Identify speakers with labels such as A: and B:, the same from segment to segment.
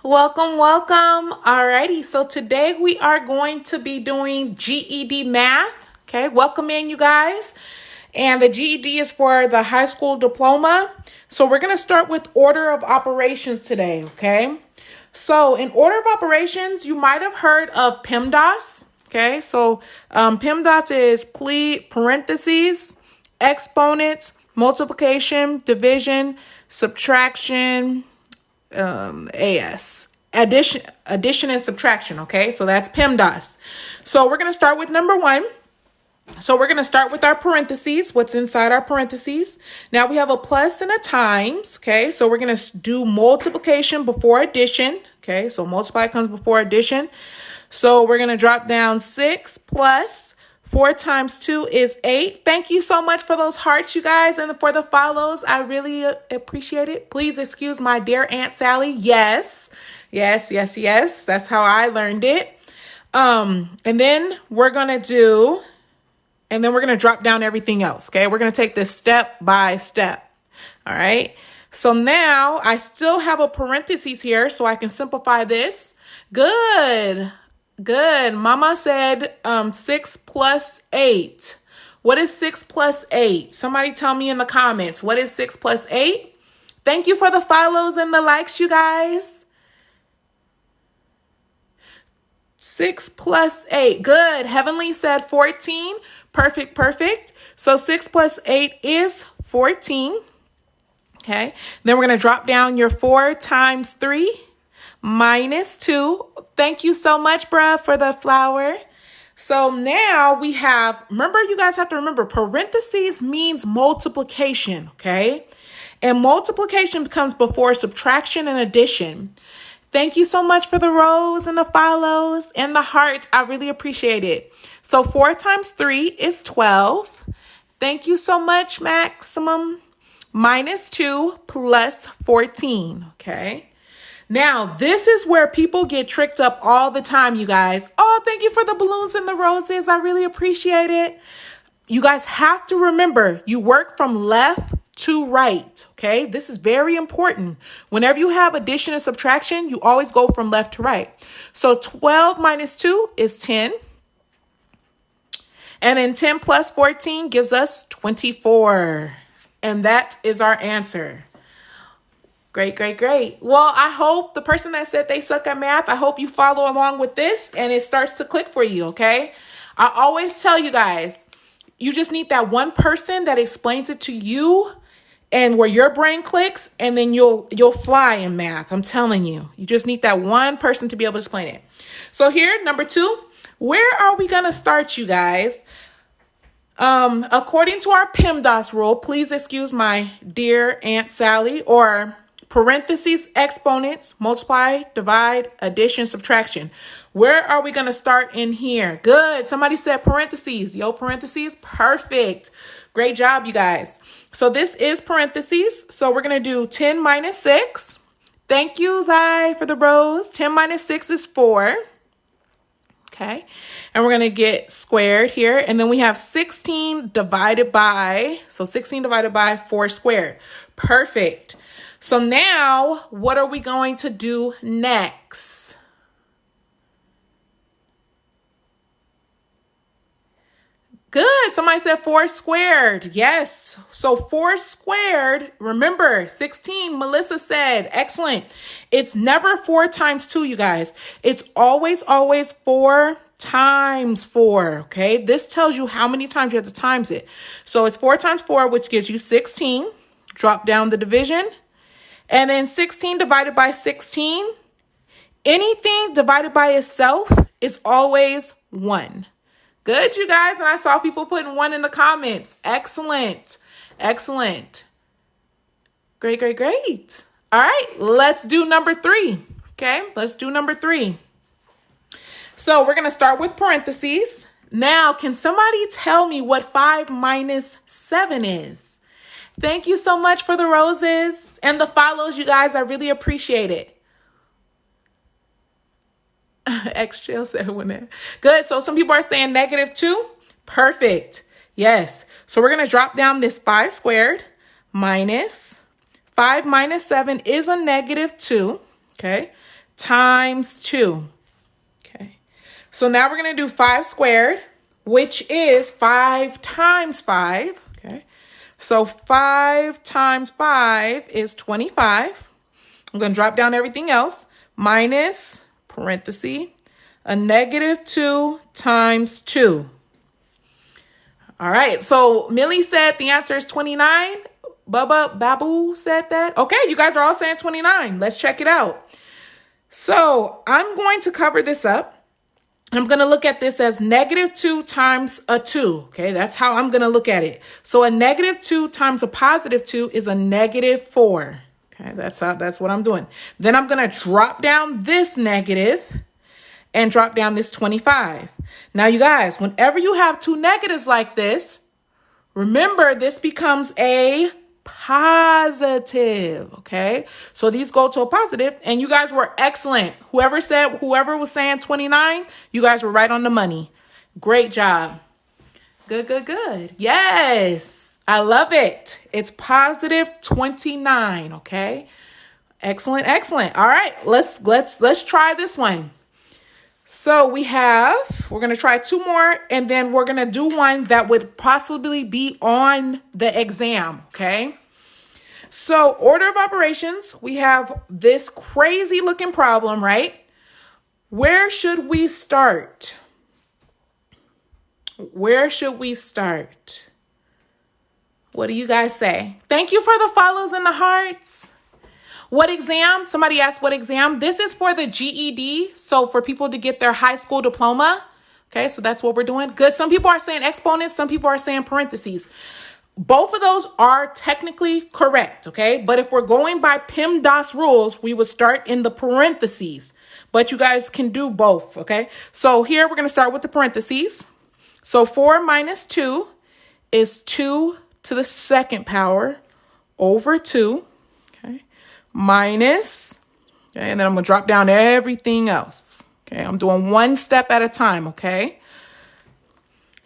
A: Welcome, welcome. Alrighty, so today we are going to be doing GED Math. Okay, welcome in, you guys. And the GED is for the high school diploma. So we're going to start with order of operations today, okay? So in order of operations, you might have heard of PEMDAS. Okay, so PEMDAS is parentheses, exponents, multiplication, division, subtraction, addition and subtraction. Okay, so that's PEMDAS. So we're going to start with number one. So we're going to start with our parentheses, what's inside our parentheses. Now we have a plus and a times. Okay, so we're going to do multiplication before addition. Okay, so multiply comes before addition. So we're going to drop down 6 plus 4 times 2 is 8. Thank you so much for those hearts, you guys, and for the follows. I really appreciate it. Please excuse my dear Aunt Sally. Yes. That's how I learned it. And then we're going to drop down everything else. Okay, we're going to take this step by step. All right. So now I still have a parentheses here so I can simplify this. Good. Mama said 6 plus 8. What is 6 plus 8? Somebody tell me in the comments. What is 6 plus 8? Thank you for the follows and the likes, you guys. 6 plus 8. Good. Heavenly said 14. Perfect. So 6 plus 8 is 14. Okay. Then we're going to drop down your 4 times 3 minus 2. Thank you so much, bruh, for the flower. So now we have, remember, you guys have to remember, parentheses means multiplication, okay? And multiplication comes before subtraction and addition. Thank you so much for the rose and the follows and the hearts. I really appreciate it. So 4 times 3 is 12. Thank you so much, Maximum. Minus 2 plus 14, okay? Now, this is where people get tricked up all the time, you guys. Oh, thank you for the balloons and the roses. I really appreciate it. You guys have to remember, you work from left to right, okay? This is very important. Whenever you have addition and subtraction, you always go from left to right. So 12 minus 2 is 10. And then 10 plus 14 gives us 24. And that is our answer. Great. Well, I hope the person that said they suck at math, I hope you follow along with this and it starts to click for you, okay? I always tell you guys, you just need that one person that explains it to you and where your brain clicks, and then you'll fly in math. I'm telling you. You just need that one person to be able to explain it. So here, number 2, where are we going to start, you guys? According to our PEMDAS rule, please excuse my dear Aunt Sally, or parentheses, exponents, multiply, divide, addition, subtraction. Where are we going to start in here? Good. Somebody said parentheses. Yo, parentheses. Perfect. Great job, you guys. So this is parentheses. So we're going to do 10 minus 6. Thank you, Zai, for the rose. 10 minus 6 is 4. Okay. And we're going to get squared here. And then we have 16 divided by 4 squared. Perfect. So now, what are we going to do next? Good. Somebody said 4 squared. Yes. So 4 squared, remember, 16, Melissa said, excellent. It's never 4 times 2, you guys. It's always 4 times 4, okay? This tells you how many times you have to times it. So it's 4 times 4, which gives you 16. Drop down the division. And then 16 divided by 16, anything divided by itself is always 1. Good, you guys. And I saw people putting 1 in the comments. Excellent. Great. All right, let's do number 3. Okay, let's do number 3. So we're going to start with parentheses. Now, can somebody tell me what 5 minus 7 is? Thank you so much for the roses and the follows, you guys. I really appreciate it. X-Chill said when good. So some people are saying -2. Perfect. Yes. So we're going to drop down this 5 squared minus 5 minus 7 is a -2. Okay. times 2. Okay. So now we're going to do 5 squared, which is 5 times 5. Okay. So 5 times 5 is 25. I'm going to drop down everything else. Minus, parenthesis, a negative 2 times 2. All right. So Millie said the answer is 29. Babu said that. Okay. You guys are all saying 29. Let's check it out. So I'm going to cover this up. I'm going to look at this as negative 2 times a 2. Okay, that's how I'm going to look at it. So a negative 2 times a positive 2 is a negative 4. Okay, that's what I'm doing. Then I'm going to drop down this negative and drop down this 25. Now, you guys, whenever you have two negatives like this, remember this becomes a positive, okay? So these go to a positive, and you guys were excellent. Whoever was saying 29, you guys were right on the money. Great job. Good. Yes, I love it. It's positive 29, okay? Excellent. All right, let's try this one. So we're going to try 2 more, and then we're going to do one that would possibly be on the exam, okay? So order of operations, we have this crazy looking problem, right? Where should we start? What do you guys say? Thank you for the follows and the hearts. What exam? Somebody asked what exam. This is for the GED. So for people to get their high school diploma. Okay, so that's what we're doing. Good. Some people are saying exponents. Some people are saying parentheses. Both of those are technically correct. Okay, but if we're going by PEMDAS rules, we would start in the parentheses. But you guys can do both. Okay, so here we're going to start with the parentheses. So 4 minus 2 is 2 to the second power over 2. Minus, okay, and then I'm going to drop down everything else. Okay, I'm doing one step at a time, okay?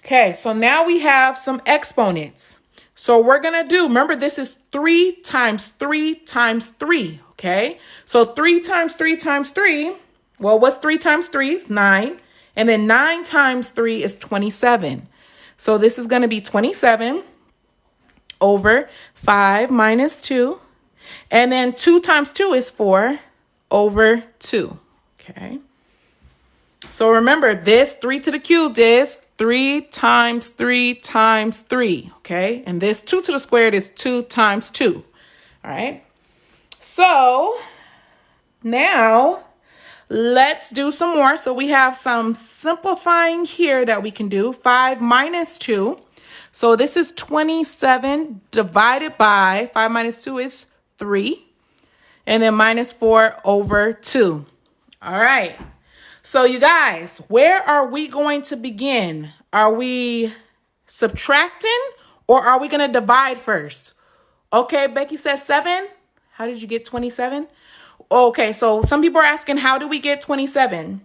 A: Okay, so now we have some exponents. So we're going to remember this is 3 times 3 times 3, okay? So 3 times 3 times 3, well, what's 3 times 3? It's 9. And then 9 times 3 is 27. So this is going to be 27 over 5 minus 2. And then 2 times 2 is 4 over 2, okay? So remember, this 3 to the cubed is 3 times 3 times 3, okay? And this 2 to the squared is 2 times 2, all right? So now let's do some more. So we have some simplifying here that we can do. 5 minus 2. So this is 27 divided by 5 minus 2 is 3, and then minus 4 over 2. All right. So you guys, where are we going to begin? Are we subtracting or are we going to divide first? Okay, Becky says 7. How did you get 27? Okay, so some people are asking, how do we get 27?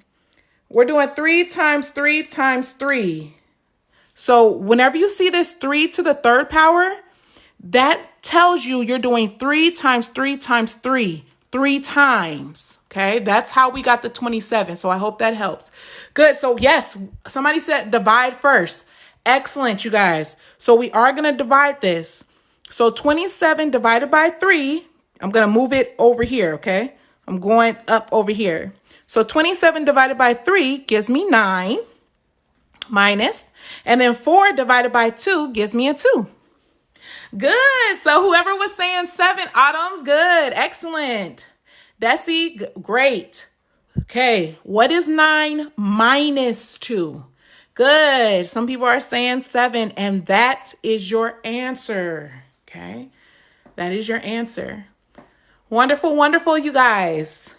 A: We're doing 3 times 3 times 3. So whenever you see this 3 to the third power, that tells you you're doing 3 times 3 times 3, 3 times. Okay, that's how we got the 27. So I hope that helps. Good. So yes, somebody said divide first. Excellent, you guys. So we are going to divide this. So 27 divided by 3, I'm going to move it over here. Okay, I'm going up over here. So 27 divided by 3 gives me 9 minus, and then 4 divided by 2 gives me a 2. Good. So whoever was saying 7, Autumn, good. Excellent. Desi, great. Okay. What is 9 minus 2? Good. Some people are saying 7, and that is your answer. Okay. That is your answer. Wonderful, you guys.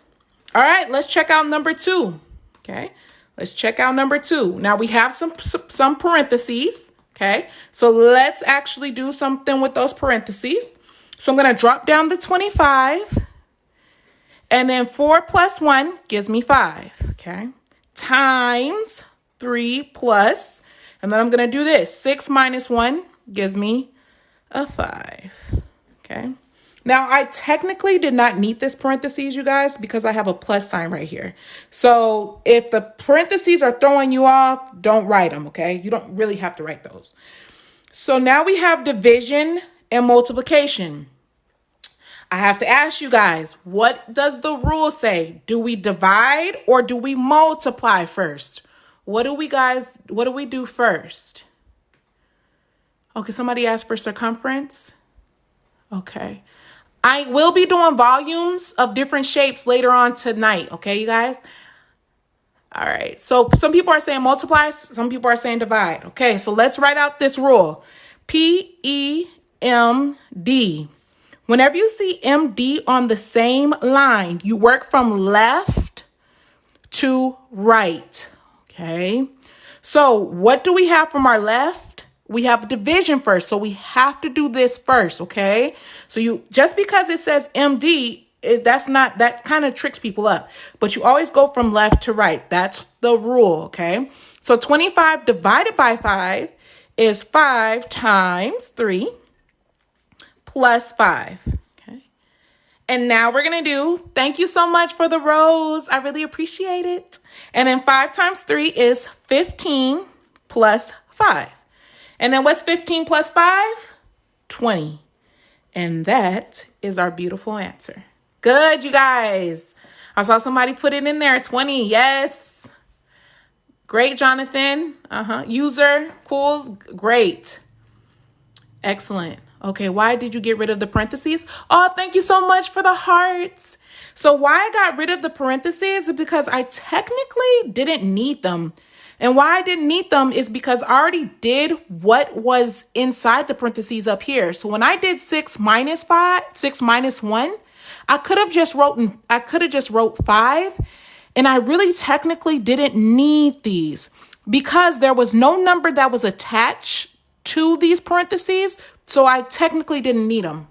A: All right. Let's check out number 2. Okay. Let's check out number 2. Now we have some parentheses. Okay, so let's actually do something with those parentheses. So I'm going to drop down the 25, and then 4 plus 1 gives me 5, okay, times 3 plus, and then I'm going to do this. 6 minus 1 gives me a 5, okay. Now, I technically did not need this parentheses, you guys, because I have a plus sign right here. So if the parentheses are throwing you off, don't write them, okay? You don't really have to write those. So now we have division and multiplication. I have to ask you guys, what does the rule say? Do we divide or do we multiply first? What do we do first? Okay, somebody asked for circumference. Okay. I will be doing volumes of different shapes later on tonight. Okay, you guys? All right. So some people are saying multiply. Some people are saying divide. Okay, so let's write out this rule. PEMD. Whenever you see MD on the same line, you work from left to right. Okay. So what do we have from our left? We have division first. So we have to do this first. Okay. So you, just because it says MD, that kind of tricks people up, but you always go from left to right. That's the rule. Okay. So 25 divided by 5 is 5 times 3 plus 5. Okay. And now we're going to do, thank you so much for the rose. I really appreciate it. And then 5 times 3 is 15 plus 5. And then what's 15 plus 5? 20. And that is our beautiful answer. Good, you guys. I saw somebody put it in there. 20. Yes. Great, Jonathan. User. Cool. Great. Excellent. Okay, why did you get rid of the parentheses? Oh, thank you so much for the hearts. So why I got rid of the parentheses is because I technically didn't need them. And why I didn't need them is because I already did what was inside the parentheses up here. So when I did 6 minus 1, I could have just wrote 5. And I really technically didn't need these because there was no number that was attached to these parentheses. So I technically didn't need them.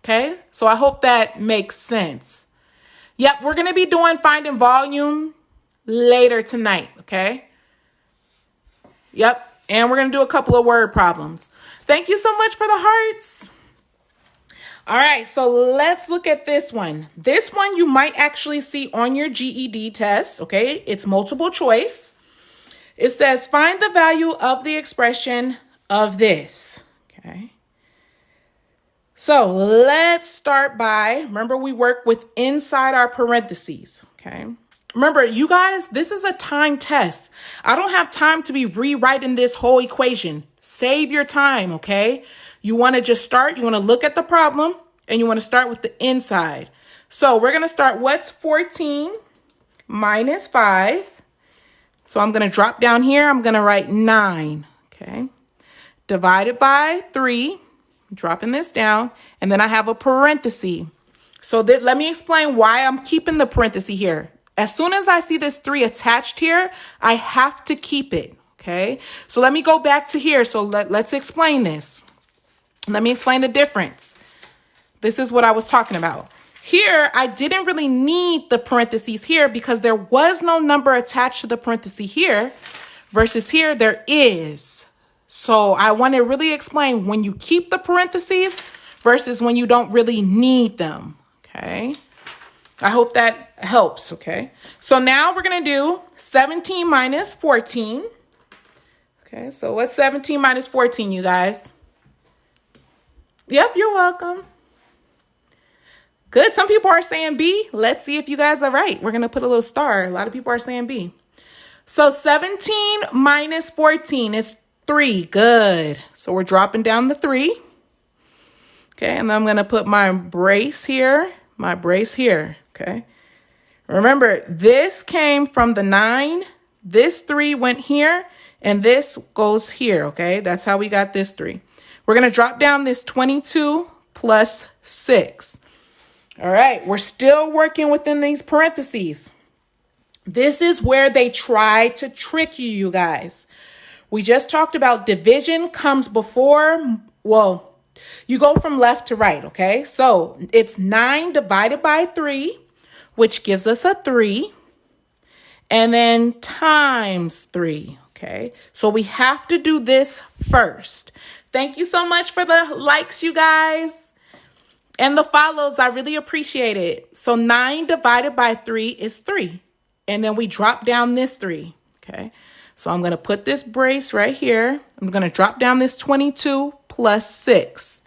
A: Okay. So I hope that makes sense. Yep. We're going to be doing finding volume later tonight. Okay. Yep. And we're going to do a couple of word problems. Thank you so much for the hearts. All right. So let's look at this one. This one you might actually see on your GED test. Okay. It's multiple choice. It says find the value of the expression of this. Okay. So let's start by, remember we work with inside our parentheses. Okay. Remember, you guys, this is a time test. I don't have time to be rewriting this whole equation. Save your time, okay? You want to just start, you want to look at the problem, and you want to start with the inside. So we're going to start, what's 14 minus 5? So I'm going to drop down here. I'm going to write 9, okay? Divided by 3, dropping this down, and then I have a parenthesis. So let me explain why I'm keeping the parenthesis here. As soon as I see this 3 attached here, I have to keep it, okay? So let me go back to here. So let's explain this. Let me explain the difference. This is what I was talking about. Here, I didn't really need the parentheses here because there was no number attached to the parenthesis here versus here there is. So I want to really explain when you keep the parentheses versus when you don't really need them, okay? I hope that helps, okay? So now we're going to do 17 minus 14. Okay, so what's 17 minus 14, you guys? Yep, you're welcome. Good. Some people are saying B. Let's see if you guys are right. We're going to put a little star. A lot of people are saying B. So 17 minus 14 is 3. Good. So we're dropping down the 3. Okay, and then I'm going to put my brace here, okay? Remember, this came from the 9. This 3 went here, and this goes here, okay? That's how we got this 3. We're going to drop down this 22 plus 6. All right, we're still working within these parentheses. This is where they try to trick you, you guys. We just talked about division comes before, well, you go from left to right, okay? So it's 9 divided by 3, which gives us a 3, and then times 3, okay? So we have to do this first. Thank you so much for the likes, you guys. And the follows, I really appreciate it. So 9 divided by 3 is 3. And then we drop down this 3, okay? So I'm going to put this brace right here. I'm going to drop down this 22 plus 6,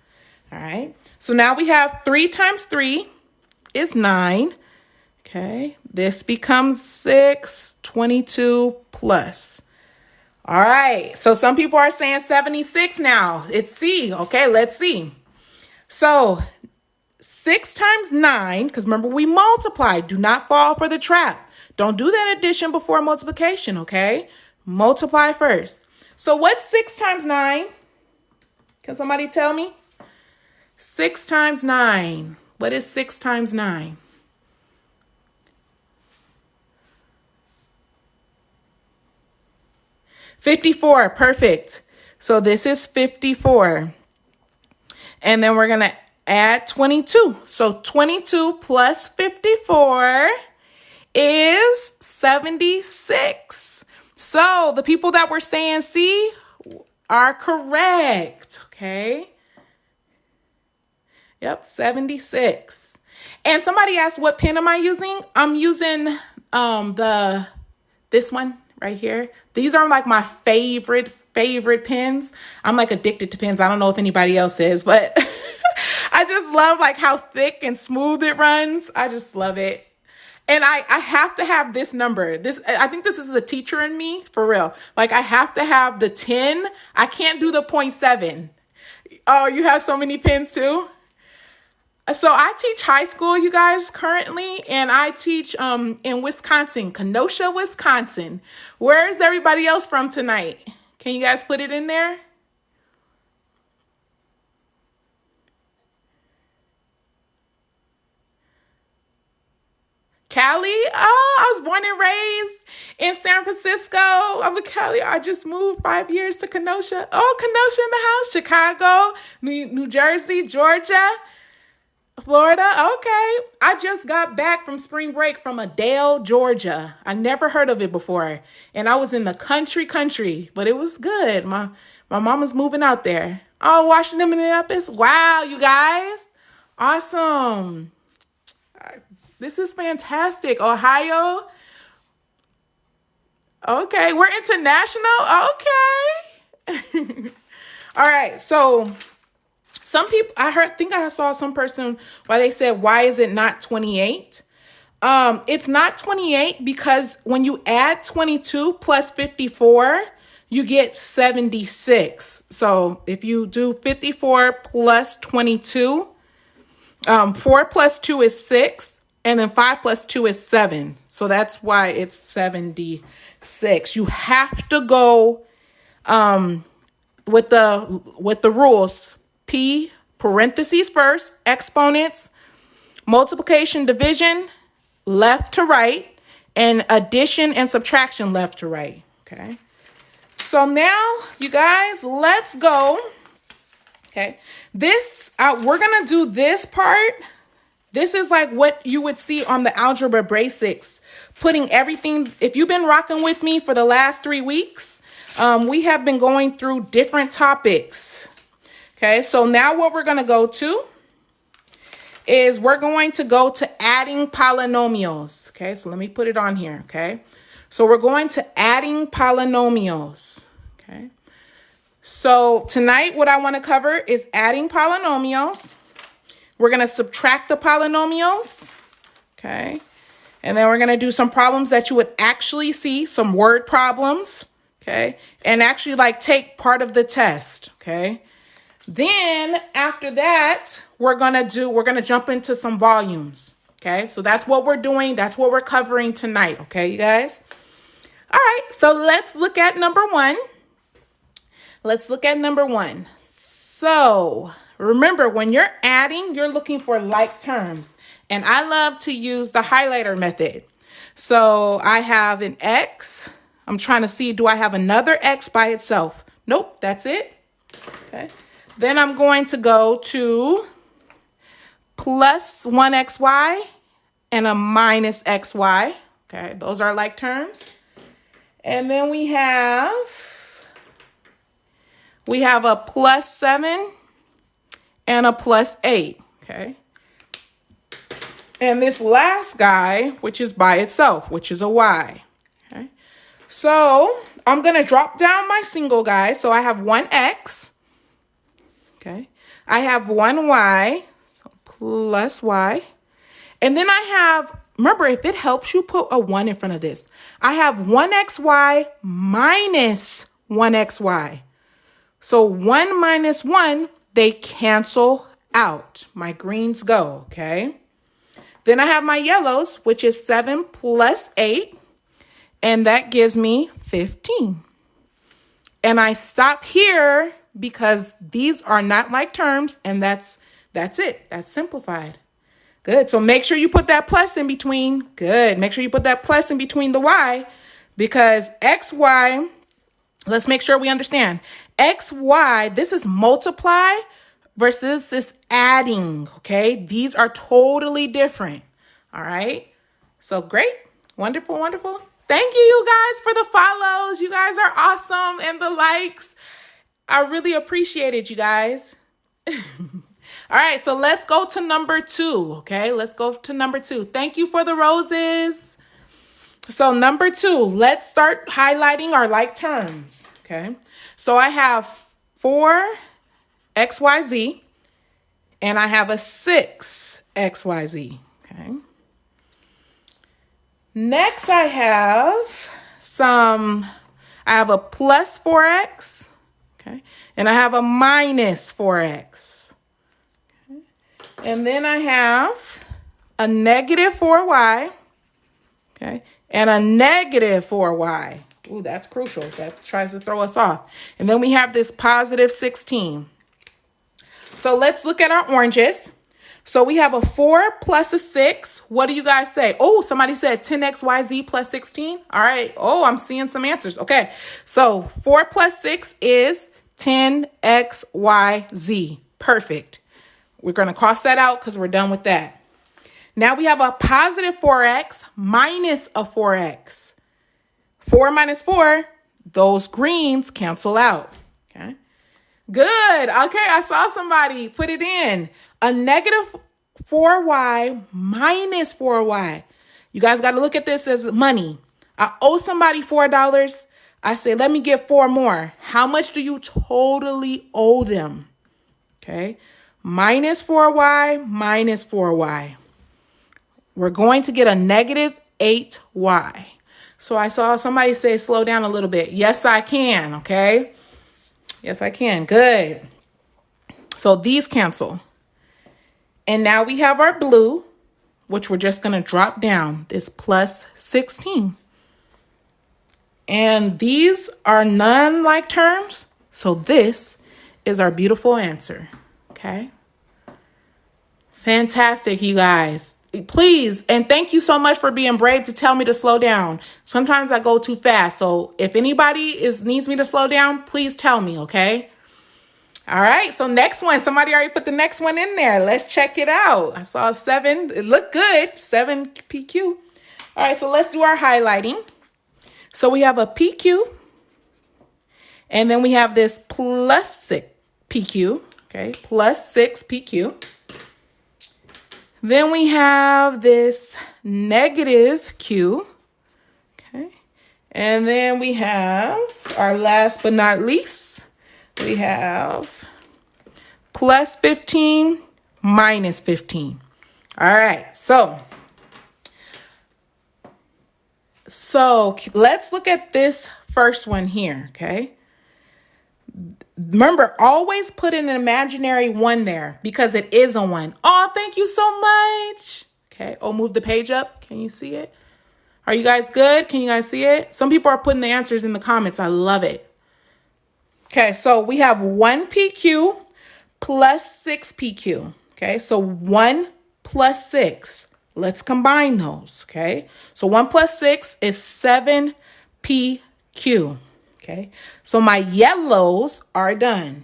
A: all right? So now we have 3 times 3 is 9, okay? This becomes 6, 22 plus. All right, so some people are saying 76 now. It's C, okay? Let's see. So 6 times 9, because remember we multiply. Do not fall for the trap. Don't do that addition before multiplication, okay? Multiply first. So what's 6 times 9? Can somebody tell me? 6 times 9. What is 6 times 9? $54. Perfect. So this is 54. And then we're going to add 22. So 22 plus 54 is 76. So the people that were saying C are correct. Okay. Yep, 76. And somebody asked, what pen am I using? I'm using this one right here. These are like my favorite pens. I'm like addicted to pens. I don't know if anybody else is, but I just love like how thick and smooth it runs. I just love it. And I have to have this number. I think this is the teacher in me, for real. Like I have to have the 10. I can't do the 0.7. Oh, you have so many pens too? So I teach high school, you guys, currently, and I teach in Wisconsin, Kenosha, Wisconsin. Where is everybody else from tonight? Can you guys put it in there? Cali? Oh, I was born and raised in San Francisco. I'm a Cali. I just moved 5 years to Kenosha. Oh, Kenosha in the house. Chicago, New Jersey, Georgia. Florida, okay. I just got back from spring break from Adele, Georgia. I never heard of it before. And I was in the country, but it was good. My mama's moving out there. Oh, Washington, Minneapolis. Wow, you guys. Awesome. This is fantastic. Ohio. Okay, we're international. Okay. All right, so some people, think I saw some person why they said, why is it not 28? It's not 28 because when you add 22 plus 54, you get 76. So if you do 54 plus 22, 4 plus 2 is 6, and then 5 plus 2 is 7. So that's why it's 76. You have to go with the rules. P, parentheses first, exponents, multiplication, division, left to right, and addition and subtraction, left to right, okay? So now, you guys, let's go, okay? We're gonna do this part. This is like what you would see on the Algebra Basics, putting everything, if you've been rocking with me for the last 3 weeks, we have been going through different topics. Okay, so now what we're going to go to is we're going to go to adding polynomials. Okay, so let me put it on here. Okay, so we're going to adding polynomials. Okay, so tonight what I want to cover is adding polynomials. We're going to subtract the polynomials. Okay, and then we're going to do some problems that you would actually see, some word problems. Okay, and actually like take part of the test. Okay. Then after that, we're going to jump into some volumes. Okay. So that's what we're doing. That's what we're covering tonight. Okay, you guys. All right. So let's look at number 1. So remember, when you're adding, you're looking for like terms. And I love to use the highlighter method. So I have an X. I'm trying to see, do I have another X by itself? Nope, that's it. Okay. Then I'm going to go to plus 1xy and a minus xy. Okay, those are like terms. And then we have a plus 7 and a plus 8. Okay, And this last guy, which is by itself, which is a y. Okay. So I'm going to drop down my single guy. So I have one x. Okay. I have one y. So plus y. And then I have, remember, if it helps you, put a 1 in front of this. I have 1xy minus 1xy. So 1 minus 1, they cancel out. My greens go, okay? Then I have my yellows, which is 7 plus 8. And that gives me 15. And I stop here because these are not like terms. And that's it. That's simplified. Good. So make sure you put that plus in between. Good. Make sure you put that plus in between the y because xy, let's make sure we understand. Xy, this is multiply versus this adding. Okay. These are totally different. All right. So great. Wonderful. Wonderful. Thank you guys for the follows. You guys are awesome. And the likes. I really appreciate it, you guys. All right, so let's go to number 2, okay? Let's go to number 2. Thank you for the roses. So number 2, let's start highlighting our like terms, okay? So I have 4xyz, and I have a 6xyz, okay? Next, I have a plus 4x, okay? And I have a minus 4x. And then I have a negative 4y, okay, and a negative 4y. Ooh, that's crucial. That tries to throw us off. And then we have this positive 16. So let's look at our oranges. So we have a 4 plus a 6. What do you guys say? Oh, somebody said 10xyz plus 16. All right. Oh, I'm seeing some answers. Okay. So 4 plus 6 is 10xyz. Perfect. We're going to cross that out because we're done with that. Now we have a positive 4x minus a 4x. 4 minus 4, those greens cancel out. Okay. Good. Okay, I saw somebody put it in. A negative 4y minus 4y. You guys got to look at this as money. I owe somebody $4. I say, let me get 4 more. How much do you totally owe them? Okay. Minus 4y minus 4y. We're going to get a negative 8y. So I saw somebody say, slow down a little bit. Yes, I can. Okay. Yes, I can. Good. So these cancel. And now we have our blue, which we're just going to drop down, this plus 16. And these are none-like terms. So this is our beautiful answer. Okay. Fantastic, you guys. Please, and thank you so much for being brave to tell me to slow down. Sometimes I go too fast. So if anybody needs me to slow down, please tell me, okay? All right, so next one. Somebody already put the next one in there. Let's check it out. I saw 7. It looked good. 7 PQ. All right, so let's do our highlighting. So we have a PQ. And then we have this plus 6 PQ. Okay, plus 6 PQ. Then we have this negative Q. Okay. And then we have our last but not least, we have plus 15 minus 15. All right. So let's look at this first one here. Okay. Remember, always put an imaginary 1 there because it is a 1. Oh, thank you so much. Okay. Oh, move the page up. Can you see it? Are you guys good? Can you guys see it? Some people are putting the answers in the comments. I love it. Okay. So we have 1 PQ plus 6 PQ. Okay. So 1 plus 6. Let's combine those. Okay. So 1 plus 6 is 7 PQ. Okay, so my yellows are done.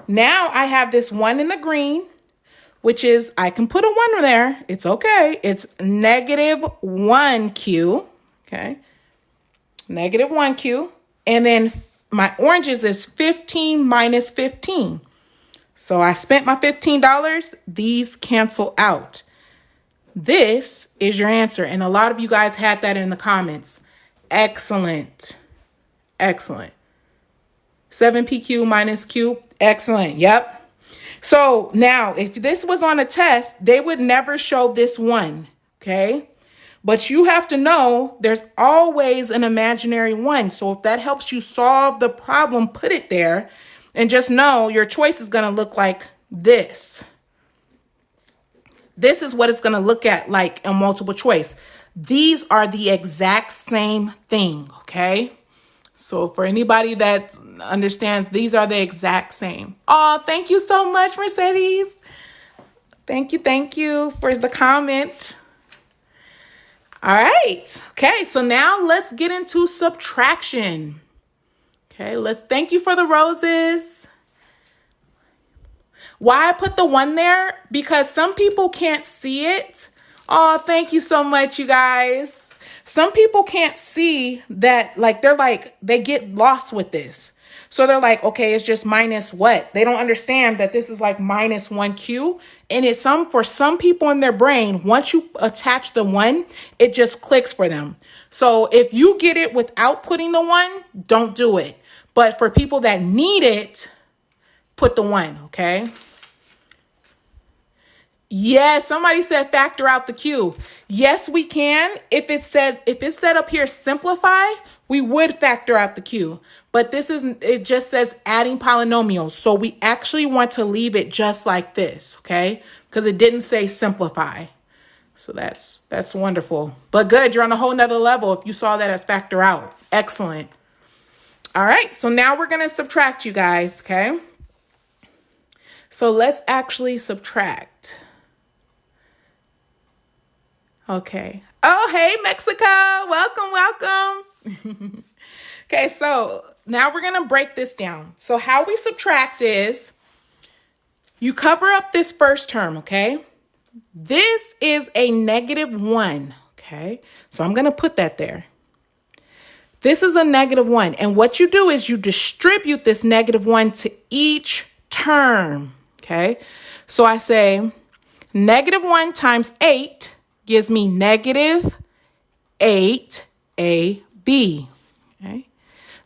A: Now I have this 1 in the green, which is, I can put a 1 there. It's okay. It's negative 1Q. Okay, negative 1Q. And then my oranges is 15 minus 15. So I spent my $15. These cancel out. This is your answer. And a lot of you guys had that in the comments. Excellent. Excellent. 7pq minus q. Excellent. Yep. So now, if this was on a test, they would never show this one. Okay. But you have to know there's always an imaginary one. So if that helps you solve the problem, put it there and just know your choice is going to look like this. This is what it's going to look at like a multiple choice. These are the exact same thing, okay? So for anybody that understands, these are the exact same. Oh, thank you so much, Mercedes. Thank you for the comment. All right. Okay, so now let's get into subtraction. Okay, thank you for the roses. Why I put the 1 there? Because some people can't see it. Oh, thank you so much, you guys. Some people can't see that, like, they get lost with this. So they're like, okay, it's just minus what? They don't understand that this is like minus 1q. And it's for some people in their brain, once you attach the 1, it just clicks for them. So if you get it without putting the 1, don't do it. But for people that need it, put the 1, okay? Yes, somebody said factor out the q. Yes, we can. If it said up here simplify, we would factor out the q. But it just says adding polynomials. So we actually want to leave it just like this, okay? Because it didn't say simplify. So that's wonderful. But good, you're on a whole nother level if you saw that as factor out. Excellent. All right, so now we're going to subtract, you guys, okay? So let's actually subtract. Okay. Oh, hey, Mexico. Welcome. Okay, so now we're going to break this down. So how we subtract is you cover up this first term, okay? This is a -1, okay? So I'm going to put that there. This is a -1. And what you do is you distribute this -1 to each term, okay? So I say -1 times 8 gives me -8ab, okay?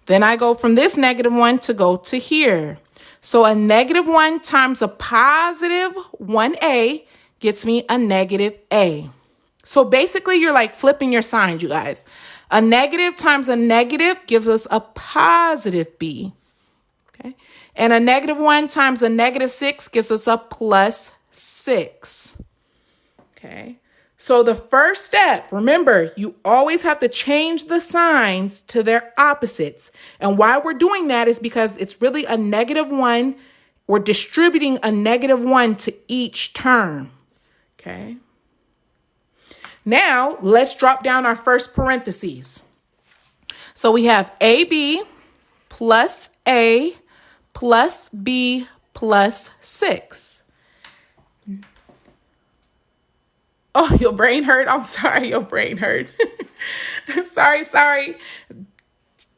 A: Then I go from this -1 to go to here. So a -1 times a +1a gets me a -a. So basically you're like flipping your signs, you guys. A negative times a negative gives us a +b, okay? And a -1 times a -6 gives us a +6, okay? So the first step, remember, you always have to change the signs to their opposites. And why we're doing that is because it's really a -1. We're distributing a -1 to each term, okay? Now, let's drop down our first parentheses. So we have AB plus A plus B plus 6. Oh, your brain hurt? I'm sorry, your brain hurt. Sorry.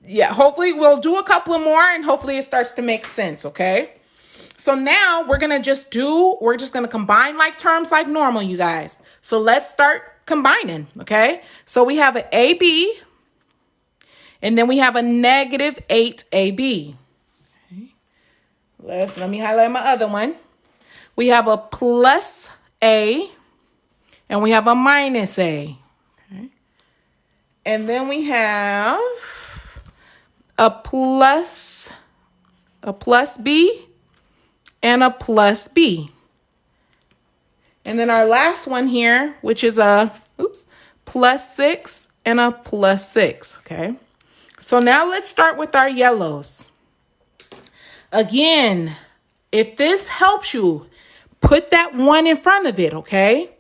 A: Yeah, hopefully we'll do a couple of more and hopefully it starts to make sense, okay? So now we're going to combine like terms like normal, you guys. So let's start combining, okay? So we have an AB and then we have a -8AB. Okay. Let me highlight my other one. We have a plus A and we have a minus A, okay? And then we have a plus B and a plus B. And then our last one here, which is a +6 and a +6, okay? So now let's start with our yellows. Again, if this helps you, put that 1 in front of it, okay?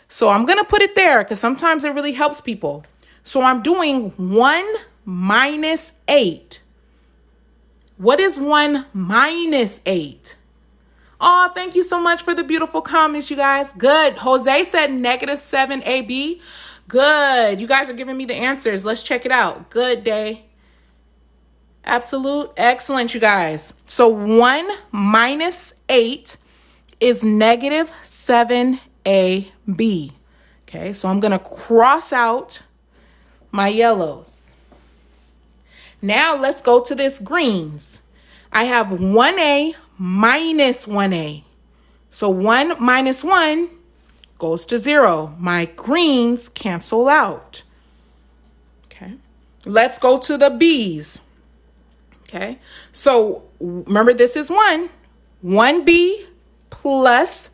A: So I'm going to put it there because sometimes it really helps people. So I'm doing 1 minus 8. What is 1 minus 8? Oh, thank you so much for the beautiful comments, you guys. Good. Jose said -7AB. Good. You guys are giving me the answers. Let's check it out. Good day. Excellent, you guys. So 1 minus 8 is -7AB. Okay, so I'm going to cross out my yellows. Now let's go to this greens. I have 1A minus 1A. So 1 minus 1 goes to 0. My greens cancel out. Okay, let's go to the B's. Okay, so remember this is 1. 1B plus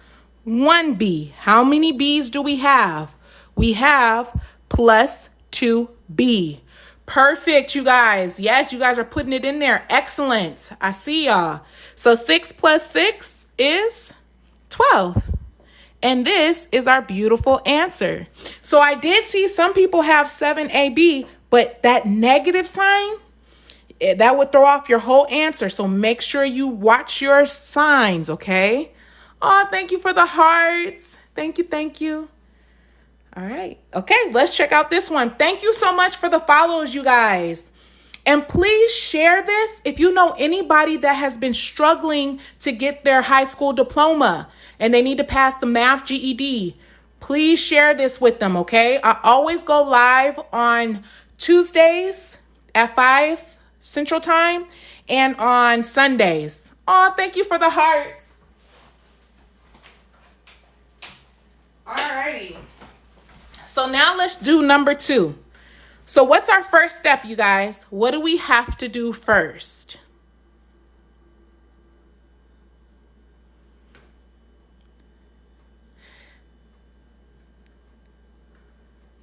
A: 1B. How many B's do we have? We have plus 2B. Perfect, you guys. Yes, you guys are putting it in there. Excellent. I see y'all. So 6 plus 6 is 12. And this is our beautiful answer. So I did see some people have 7AB, but that negative sign, that would throw off your whole answer. So make sure you watch your signs, okay? Oh, thank you for the hearts. Thank you, thank you. All right. Okay, let's check out this one. Thank you so much for the follows, you guys. And please share this if you know anybody that has been struggling to get their high school diploma and they need to pass the math GED. Please share this with them, okay? I always go live on Tuesdays at 5 Central Time and on Sundays. Oh, thank you for the hearts. All righty. So now let's do number 2. So what's our first step, you guys? What do we have to do first?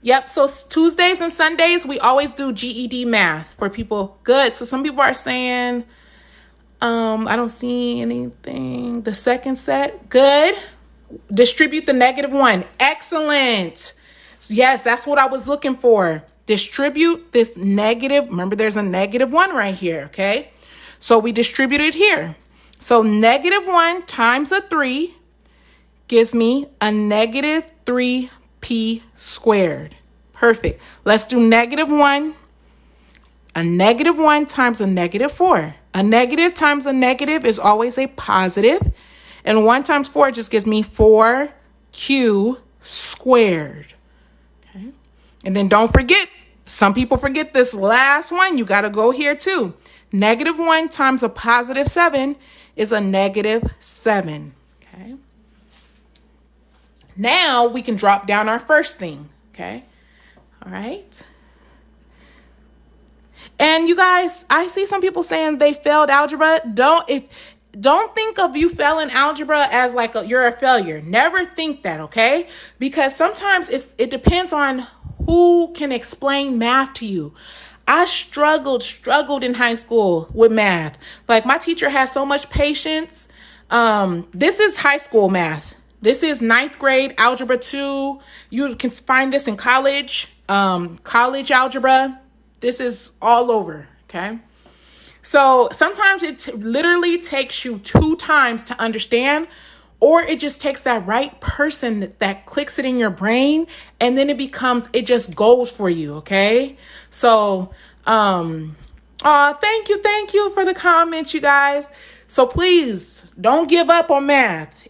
A: Yep, so Tuesdays and Sundays, we always do GED math for people. Good. So some people are saying, I don't see anything. The second set, good. Distribute the -1. Excellent. Yes, that's what I was looking for. Distribute this negative. Remember, there's a -1 right here, okay? So we distribute it here. So -1 times a 3 gives me a -3p squared. Perfect. Let's do -1. A -1 times a -4. A negative times a negative is always a positive. And 1 times 4 just gives me 4q squared. Okay. And then don't forget, some people forget this last one. You got to go here too. -1 times a +7 is a -7. Okay. Now we can drop down our first thing. Okay. All right. And you guys, I see some people saying they failed algebra. Don't think of you failing algebra as like you're a failure. Never think that, okay? Because sometimes it depends on who can explain math to you. I struggled in high school with math. Like my teacher had so much patience. This is high school math. This is 9th grade algebra 2. You can find this in college, college algebra. This is all over, okay? So sometimes it literally takes you 2 times to understand, or it just takes that right person that clicks it in your brain, and then it just goes for you, okay? So, thank you for the comments, you guys. So please don't give up on math.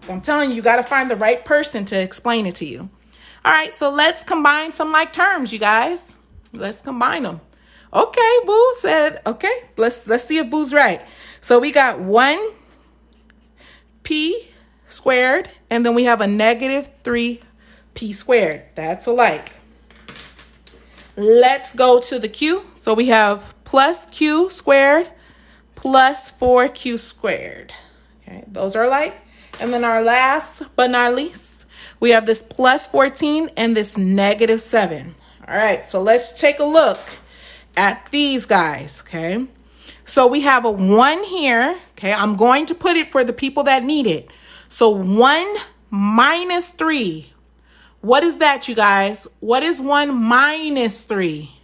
A: I'm telling you, you got to find the right person to explain it to you. All right, so let's combine some like terms, you guys. Let's combine them. Okay, Boo said, okay, let's see if Boo's right. So we got 1p squared, and then we have a -3p squared. That's alike. Let's go to the q. So we have plus q squared plus 4q squared. Okay, those are alike. And then our last but not least, we have this plus 14 and this -7. All right, so let's take a look at these guys, okay? So we have a 1 here, okay? I'm going to put it for the people that need it. So 1 minus 3. What is that, you guys? What is 1 minus 3?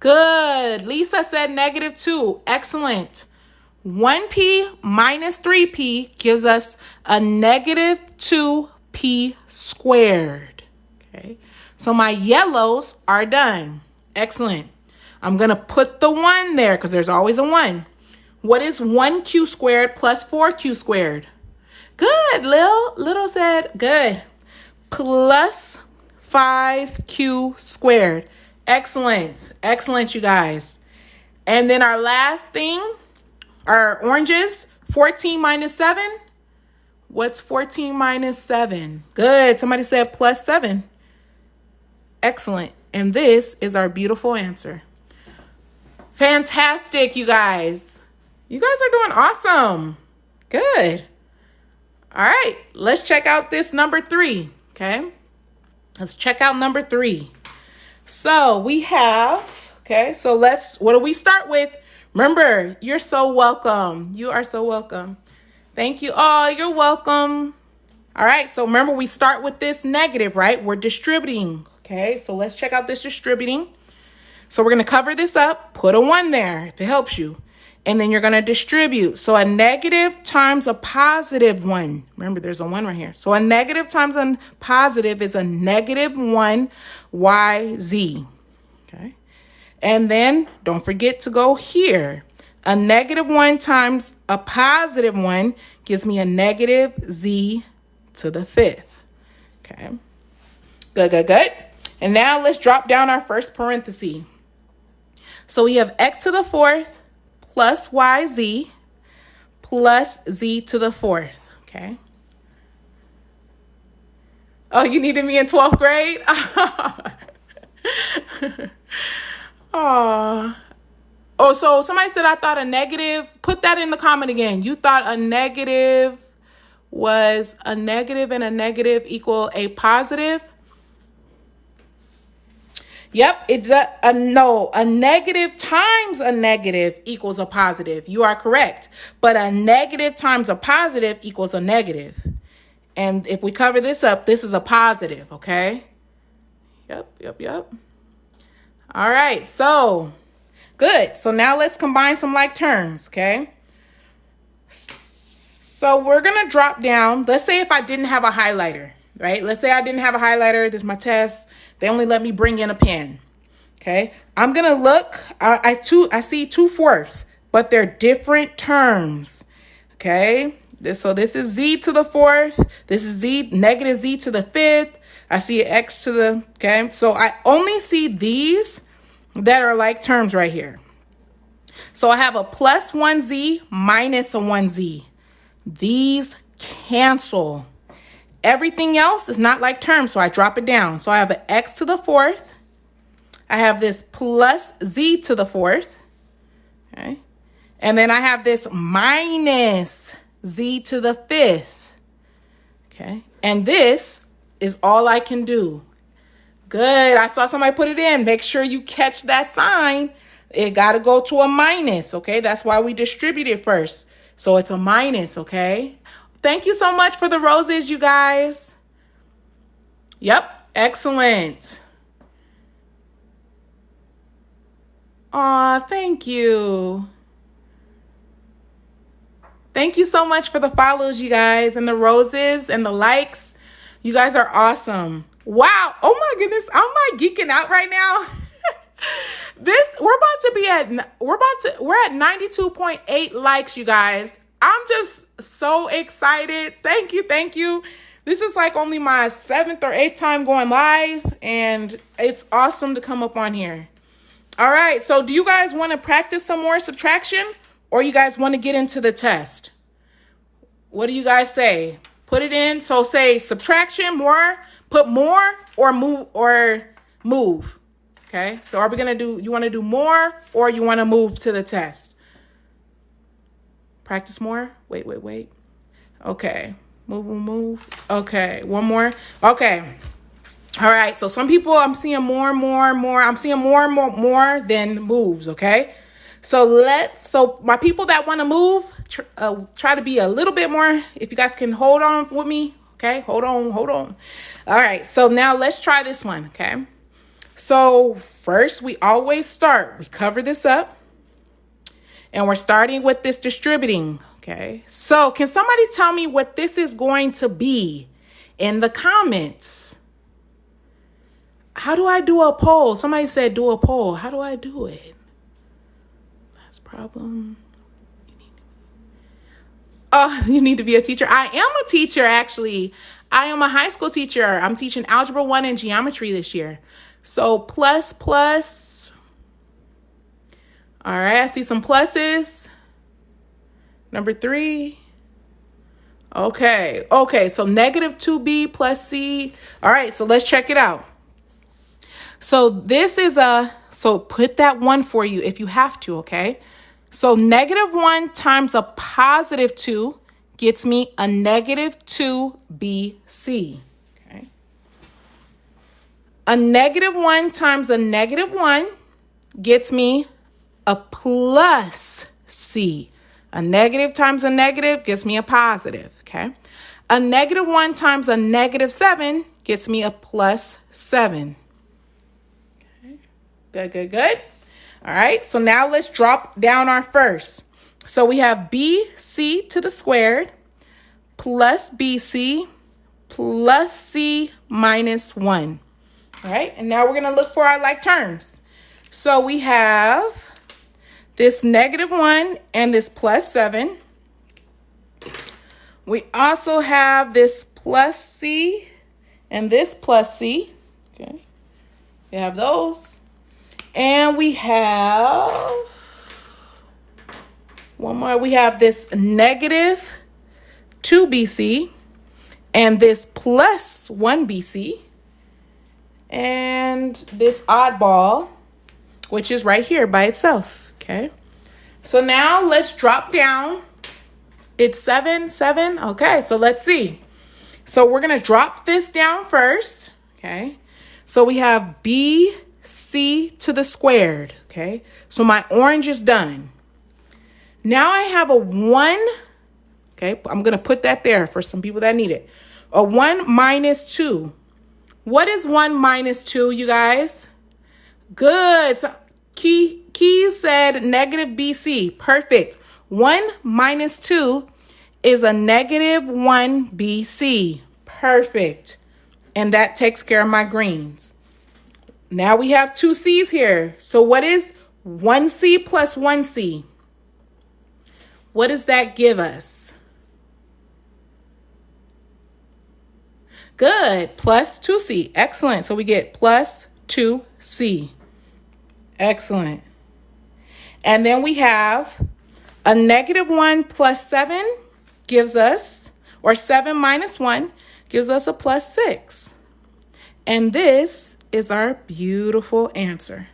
A: Good. Lisa said -2. Excellent. 1p minus 3p gives us a -2p squared. Okay. So my yellows are done. Excellent. I'm going to put the 1 there because there's always a 1. What is 1q squared plus 4q squared? Good, Lil. Little said, good. Plus 5q squared. Excellent. Excellent, you guys. And then our last thing, our oranges, 14 minus 7. What's 14 minus 7? Good. Somebody said plus 7. Excellent. And this is our beautiful answer. Fantastic, you guys. You guys are doing awesome. Good. All right. Let's check out this number 3. Okay. Let's check out number 3. So we have, okay, so what do we start with? Remember, you're so welcome. You are so welcome. Thank you. Oh, you're welcome. All right. So remember, we start with this negative, right? We're distributing. Okay. So let's check out this distributing. So we're going to cover this up, put a 1 there if it helps you. And then you're going to distribute. So a negative times a positive 1. Remember, there's a 1 right here. So a negative times a positive is a negative 1 YZ. Okay. And then don't forget to go here. A negative 1 times a positive 1 gives me a negative Z to the 5th. Okay. Good, good, good. And now let's drop down our first parenthesis. So we have x to the 4th plus YZ plus Z to the 4th. Okay. Oh, you needed me in 12th grade? Oh, so somebody said I thought a negative. Put that in the comment again. You thought a negative was a negative and a negative equal a positive? Yep, it's no, a negative times a negative equals a positive. You are correct. But a negative times a positive equals a negative. And if we cover this up, this is a positive, okay? Yep. All right, so good. So now let's combine some like terms, okay? So we're going to drop down. Let's say if I didn't have a highlighter, right? Let's say I didn't have a highlighter. This is my test. They only let me bring in a pen. Okay. I'm going to look. I see 2/4, but they're different terms. Okay. So this is Z to the 4th. This is Z, negative Z to the 5th. I see X to the, okay. So I only see these that are like terms right here. So I have a plus 1Z minus a 1Z. These cancel. Everything else is not like terms, so I drop it down. So I have an X to the 4th. I have this plus Z to the 4th. Okay. And then I have this minus Z to the 5th. Okay. And this is all I can do. Good. I saw somebody put it in. Make sure you catch that sign. It got to go to a minus. Okay. That's why we distribute it first. So it's a minus. Okay. Thank you so much for the roses, you guys. Yep. Excellent. Aw, thank you. Thank you so much for the follows, you guys, and the roses and the likes. You guys are awesome. Wow. Oh my goodness. I'm like geeking out right now. We're at 92.8 likes, you guys. I'm just so excited. Thank you. This is like only my 7th or 8th time going live, and it's awesome to come up on here. All right, so do you guys want to practice some more subtraction, or you guys want to get into the test? What do you guys say? Put it in. So say subtraction, more, put more, or move. Okay, so are we going to do, you want to do more, or you want to move to the test? Practice more. Wait. Okay. Move. Okay. One more. Okay. All right. So some people, I'm seeing more. I'm seeing more than moves. Okay. So my people that want to move, try to be a little bit more. If you guys can hold on with me. Okay. Hold on. All right. So now let's try this one. Okay. So first we always start. We cover this up. And we're starting with this distributing, okay? So can somebody tell me what this is going to be in the comments? How do I do a poll? Somebody said do a poll. How do I do it? That's problem. Oh, you need to be a teacher. I am a teacher, actually. I am a high school teacher. I'm teaching Algebra 1 and Geometry this year. So plus, plus. All right, I see some pluses. Number 3. Okay, so negative 2b plus c. All right, so let's check it out. So this is so put that 1 for you if you have to, okay? So negative 1 times a positive 2 gets me a negative 2bc. Okay. A negative 1 times a negative 1 gets me a plus c. A negative times a negative gets me a positive, okay? A negative 1 times a negative 7 gets me a plus 7. Okay. Good. All right, so now let's drop down our first. So we have bc to the squared plus bc plus c minus 1. All right, and now we're going to look for our like terms. So we have this negative 1 and this plus 7. We also have this plus c and this plus c. Okay, we have those. And we have one more. We have this negative 2bc and this plus 1bc and this oddball, which is right here by itself. Okay. So now let's drop down. It's 7, 7. Okay, so let's see. So we're going to drop this down first. Okay. So we have bc to the squared. Okay. So my orange is done. Now I have a 1. Okay. I'm going to put that there for some people that need it. A 1 minus 2. What is 1 minus 2, you guys? Good. So Keys said negative BC. Perfect. 1 minus 2 is a negative 1 BC. Perfect. And that takes care of my greens. Now we have 2 C's here. So what is 1C plus 1C? What does that give us? Good. Plus 2C. Excellent. So we get plus 2C. Excellent. And then we have a negative 1 plus 7 gives us, or 7 minus 1 gives us a plus 6. And this is our beautiful answer.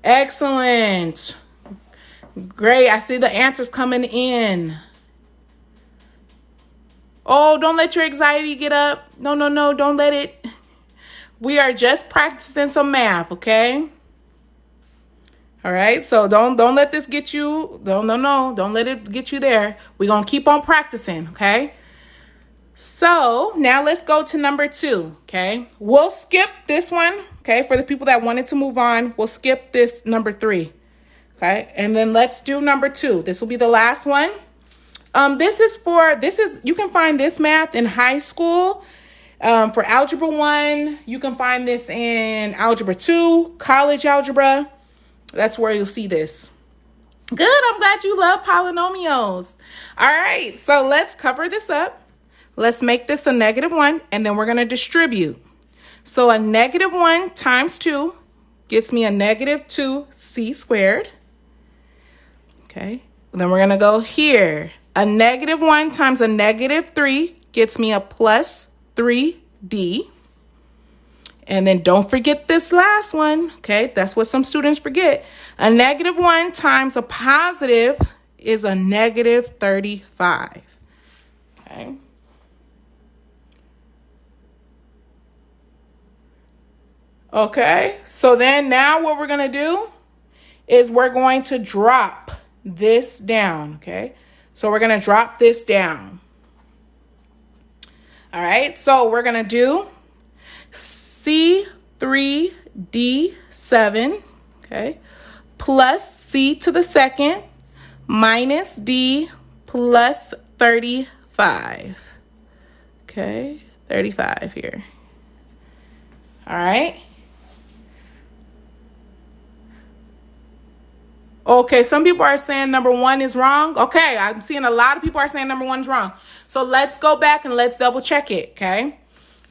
A: Excellent. Great. I see the answers coming in. Oh, don't let your anxiety get up. No, don't let it. We are just practicing some math, okay? All right, so don't let this get you. Don't let it get you there. We're going to keep on practicing, okay? So now let's go to number 2, okay? We'll skip this one, okay? For the people that wanted to move on, we'll skip this number 3, okay? And then let's do number 2. This will be the last one. You can find this math in high school. For Algebra 1, you can find this in Algebra 2, college algebra. That's where you'll see this. Good, I'm glad you love polynomials. All right, so let's cover this up. Let's make this a negative 1, and then we're going to distribute. So a negative 1 times 2 gets me a negative 2c squared. Okay, and then we're going to go here. A negative 1 times a negative 3 gets me a plus 3d. And then don't forget this last one, okay? That's what some students forget. A negative 1 times a positive is a negative 35, okay? Okay, so then now what we're going to do is we're going to drop this down, okay? So we're going to drop this down. All right, so we're going to do C3D7, okay, plus C to the second minus D plus 35, okay, 35 here. All right. Okay, some people are saying number 1 is wrong. Okay, I'm seeing a lot of people are saying number 1 is wrong. So let's go back and let's double check it, okay?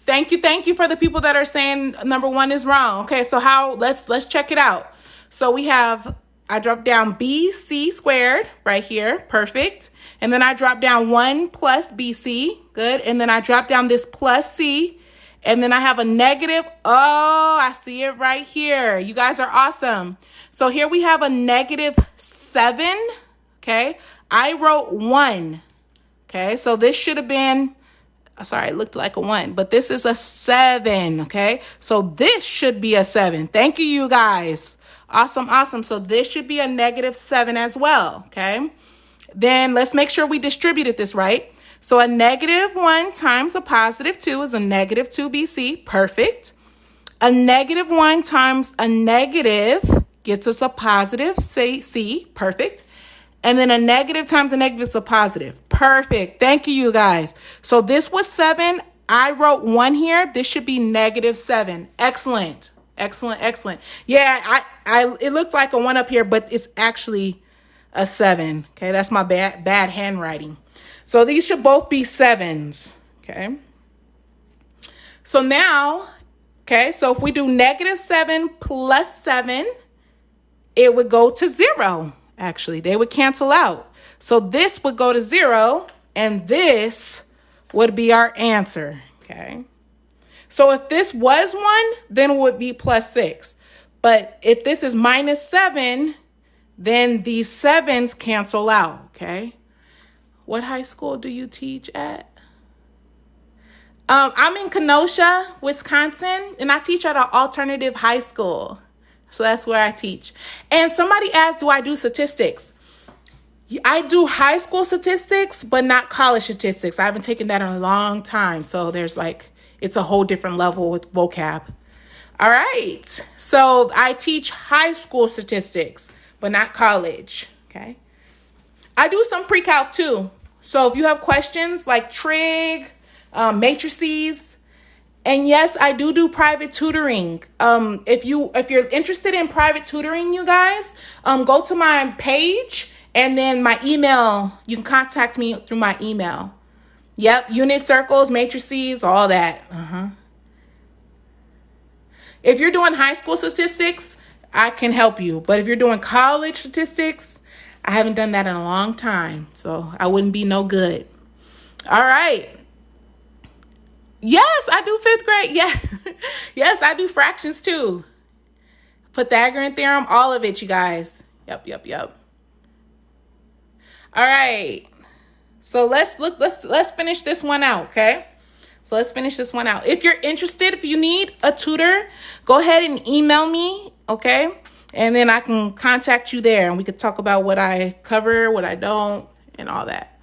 A: Thank you for the people that are saying number 1 is wrong. Okay, so let's check it out. So we have, I dropped down BC squared right here, perfect. And then I drop down 1 plus BC, good. And then I drop down this plus C. And then I have a negative. Oh, I see it right here. You guys are awesome. So here we have a negative 7, okay? I wrote 1, okay? So this should have been, sorry, it looked like a 1, but this is a 7, okay? So this should be a 7. Thank you, you guys. Awesome, awesome. So this should be a negative 7 as well, okay? Then let's make sure we distributed this right. So a negative 1 times a positive 2 is a negative 2 BC. Perfect. A negative 1 times a negative gets us a positive C. Perfect. And then a negative times a negative is a positive. Perfect. Thank you, you guys. So this was 7. I wrote 1 here. This should be negative 7. Excellent. Excellent. Excellent. Yeah, it looks like a 1 up here, but it's actually a 7. Okay, that's my bad handwriting. So these should both be 7s. Okay. So now, okay, so if we do negative 7 plus 7, it would go to 0. Actually, they would cancel out. So this would go to 0, and this would be our answer. Okay. So if this was 1, then it would be plus 6. But if this is minus 7, then these 7s cancel out. Okay. What high school do you teach at? I'm in Kenosha, Wisconsin, and I teach at an alternative high school. So that's where I teach. And somebody asked, do I do statistics? I do high school statistics, but not college statistics. I haven't taken that in a long time. So it's a whole different level with vocab. All right. So I teach high school statistics, but not college. Okay. I do some pre-calc too. So if you have questions like trig, matrices, and yes, I do private tutoring. If you're interested in private tutoring, you guys, go to my page and then my email. You can contact me through my email. Yep, unit circles, matrices, all that. If you're doing high school statistics, I can help you. But if you're doing college statistics, I haven't done that in a long time, so I wouldn't be no good. All right. Yes, I do 5th grade. Yeah. Yes, I do fractions too. Pythagorean theorem, all of it, you guys. Yep. All right. So let's finish this one out, okay? So let's finish this one out. If you're interested, if you need a tutor, go ahead and email me, okay? And then I can contact you there and we could talk about what I cover, what I don't, and all that.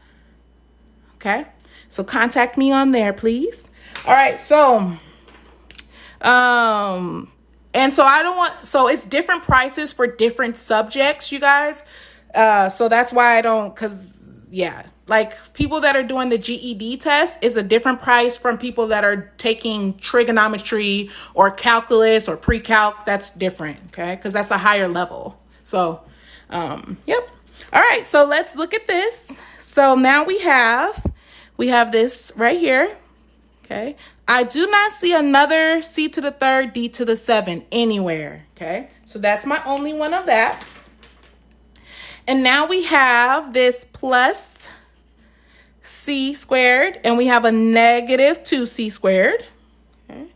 A: Okay? So contact me on there, please. All right, so so it's different prices for different subjects, you guys. So that's why like people that are doing the GED test is a different price from people that are taking trigonometry or calculus or pre-calc. That's different, okay? Because that's a higher level. So, yep. All right, so let's look at this. So now we have this right here, okay? I do not see another C to the 3rd, D to the 7 anywhere, okay? So that's my only one of that. And now we have this plus C squared, and we have a negative 2C squared. Okay.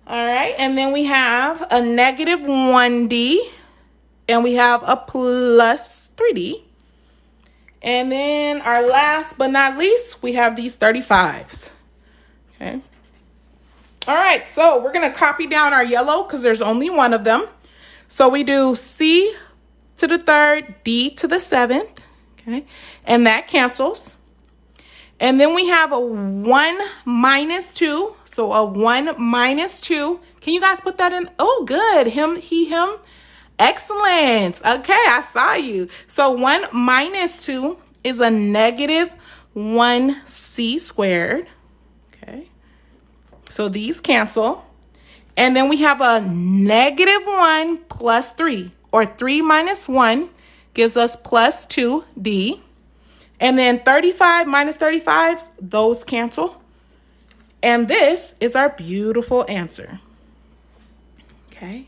A: All right, and then we have a negative 1D, and we have a plus 3D. And then our last but not least, we have these 35s. Okay. All right, so we're going to copy down our yellow because there's only one of them. So we do C to the 3rd, D to the 7th, okay? And that cancels. And then we have a 1 minus 2. So a 1 minus 2. Can you guys put that in? Oh, good. Him, he, him. Excellent. Okay, I saw you. So 1 minus 2 is a negative 1C squared. Okay. So these cancel. And then we have a negative 1 plus 3. or 3 minus 1 gives us plus 2D. And then 35 minus 35, those cancel. And this is our beautiful answer. Okay.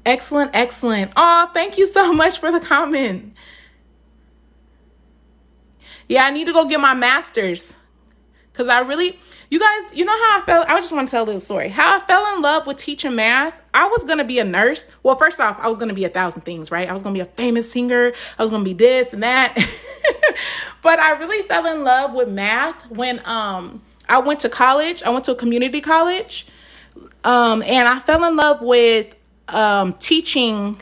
A: Excellent, excellent. Oh, thank you so much for the comment. Yeah, I need to go get my master's. Because you guys, you know how I felt? I just want to tell a little story. How I fell in love with teaching math. I was going to be a nurse. Well, first off, I was going to be 1,000 things, right? I was going to be a famous singer. I was going to be this and that. But I really fell in love with math when I went to college. I went to a community college. And I fell in love with teaching